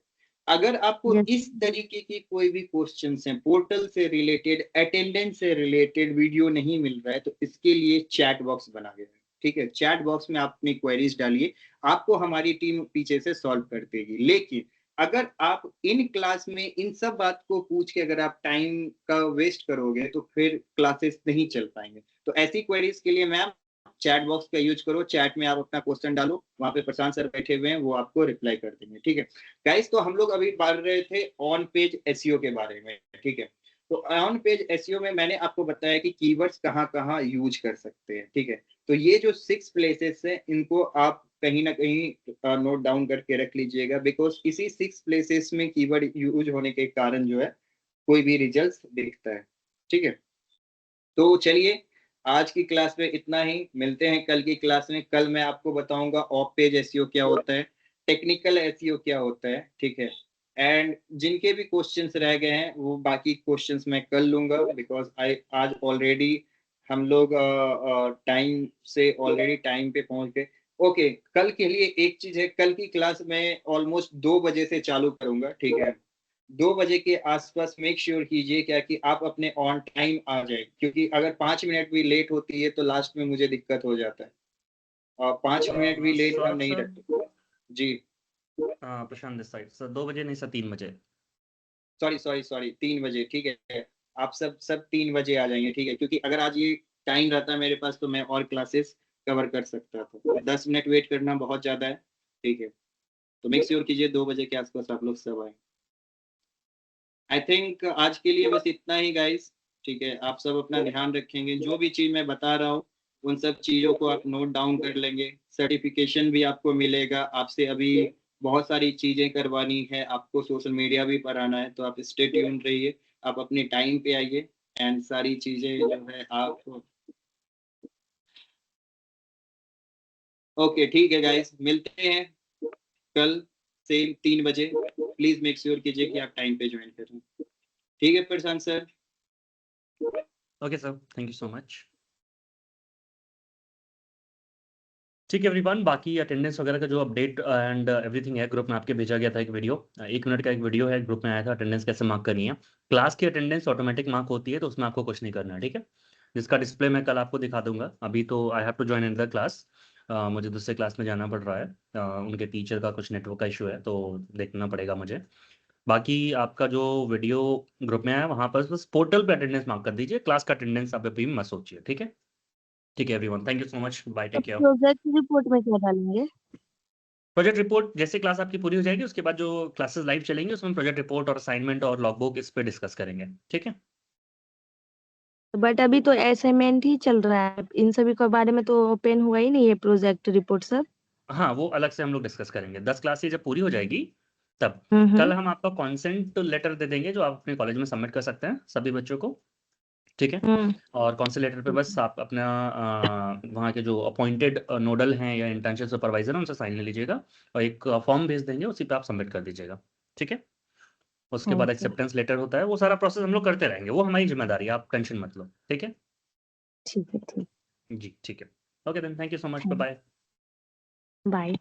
अगर आपको Yes. इस तरीके की कोई भी क्वेश्चंस हैं, पोर्टल से रिलेटेड, अटेंडेंस से रिलेटेड वीडियो नहीं मिल रहा है, तो इसके लिए चैट बॉक्स बना गया है। ठीक है, चैट बॉक्स में आप अपनी क्वेरीज डालिए, आपको हमारी टीम पीछे से सॉल्व कर देगी। लेकिन अगर आप इन क्लास में इन सब बात को पूछ के अगर आप टाइम का वेस्ट करोगे तो फिर क्लासेस नहीं चल पाएंगे। तो ऐसी क्वेरीज के लिए मैम चैट बॉक्स का यूज करो, चैट में आप अपना क्वेश्चन डालो, वहां पे प्रशांत सर बैठे हुए हैं, वो आपको रिप्लाई कर देंगे। ठीक है गाइस, तो हम लोग अभी बात रहे थे ऑन पेज एसईओ के बारे में। ठीक है, तो ऑन पेज एसईओ में मैंने आपको बताया कि कीवर्ड्स कहाँ कहाँ यूज कर सकते हैं। ठीक है, तो ये जो 6 प्लेसेस है इनको आप कहीं ना कहीं नोट डाउन करके रख लीजिएगा, बिकॉज इसी 6 प्लेसेस में कीवर्ड यूज होने के कारण जो है कोई भी रिजल्ट दिखता है। ठीक है, तो चलिए आज की क्लास में इतना ही, मिलते हैं कल की क्लास में। कल मैं आपको बताऊंगा ऑफ पेज एसईओ क्या होता है, टेक्निकल एसईओ क्या होता है। ठीक है, एंड जिनके भी क्वेश्चंस रह गए हैं वो बाकी क्वेश्चंस मैं कर लूंगा, बिकॉज आज ऑलरेडी हम लोग टाइम से ऑलरेडी टाइम पे पहुंच गए। ओके, कल के लिए एक चीज है, कल की क्लास मैं ऑलमोस्ट 2 बजे से चालू करूंगा। ठीक है, 2 बजे के आसपास मेक श्योर कीजिए क्या कि आप अपने ऑन टाइम आ जाए, क्योंकि अगर 5 मिनट भी लेट होती है तो लास्ट में मुझे दिक्कत हो जाता है, और 5 मिनट भी लेट हम नहीं रखते। जी प्रशांत दिस साइड सर, 2 बजे नहीं सर, 3 बजे। सॉरी 3 बजे। ठीक है, आप सब 3 बजे आ जाएंगे। ठीक है, क्योंकि अगर आज ये टाइम रहता मेरे पास तो मैं और क्लासेस कवर कर सकता था। 10 मिनट वेट करना बहुत ज्यादा है। ठीक है, तो मेक श्योर कीजिए 2 बजे के आसपास आप लोग सब आए। आई थिंक आज के लिए बस इतना ही गाइस। ठीक है, आप सब अपना ध्यान रखेंगे, जो भी चीज मैं बता रहा हूँ उन सब चीजों को आप नोट डाउन कर लेंगे। सर्टिफिकेशन भी आपको मिलेगा, आपसे अभी बहुत सारी चीजें करवानी है, आपको सोशल मीडिया भी पर आना है, तो आप स्टे ट्यून रहिए, आप अपने टाइम पे आइए एंड सारी चीजें जो है आप। ओके ठीक है गाइस, मिलते हैं कल सेम 3 बजे। प्लीज मेक श्योर कीजिए कि आप टाइम पे ज्वाइन करें। ठीक है Prashant sir. Okay sir, thank you so much. ठीक है एवरीवन, बाकी अटेंडेंस वगैरह का जो अपडेट एंड एवरीथिंग है, ग्रुप में आपके भेजा गया था एक वीडियो, 1 मिनट का एक वीडियो है, ग्रुप में आया था, अटेंडेंस कैसे मार्क करनी है। क्लास की अटेंडेंस ऑटोमेटिक मार्क होती है, तो उसमें आपको कुछ नहीं करना है। ठीक है, जिसका डिस्प्ले मैं कल आपको दिखा दूंगा। अभी तो I have to join another class, मुझे दूसरे क्लास में जाना पड़ रहा है, उनके टीचर का कुछ नेटवर्क का इशू है, तो देखना पड़ेगा मुझे। बाकी आपका जो वीडियो ग्रुप में है वहाँ पर बस पोर्टल पे अटेंडेंस मार्क कर दीजिए, क्लास का अटेंडेंस आप अभी मत सोचिए। ठीक है, ठीक है everyone, thank you so much, bye, take care. Project report में क्या डालेंगे? प्रोजेक्ट रिपोर्ट जैसे क्लास आपकी पूरी हो जाएगी उसके बाद जो क्लासेस लाइव चलेंगे उसमें प्रोजेक्ट रिपोर्ट और असाइनमेंट और लॉगबुक इस पे डिस्कस करेंगे। ठीक है, बट अभी तो असाइनमेंट ही चल रहा है, इन सभी के बारे में तो ओपन हुआ ही नहीं है प्रोजेक्ट रिपोर्ट सर। हाँ वो अलग से हम लोग डिस्कस करेंगे, 10 क्लासेस जब पूरी हो जाएगी तब। हम्म। कल हम आपका कॉन्सेंट लेटर दे देंगे जो आप अपने कॉलेज में सबमिट कर सकते हैं सभी बच्चों को। ठीक है, हम्म। और कॉन्सेंट लेटर पे बस आप अपना वहाँ के जो अपॉइंटेड नोडल हैं या इंटर्नशिप सुपरवाइजर हैं उनसे साइन ले लीजिएगा और एक फॉर्म भेज देंगे, उसी पे आप सबमिट कर दीजिएगा। ठीक है, उसके बाद ओके, एक्सेप्टेंस लेटर होता है, वो सारा प्रोसेस हम लोग करते रहेंगे, वो हमारी जिम्मेदारी है, आप टेंशन मत लो। ठीक है ठीक है, ठीक। जी, ठीक है, okay then, thank you so much, bye bye. Bye.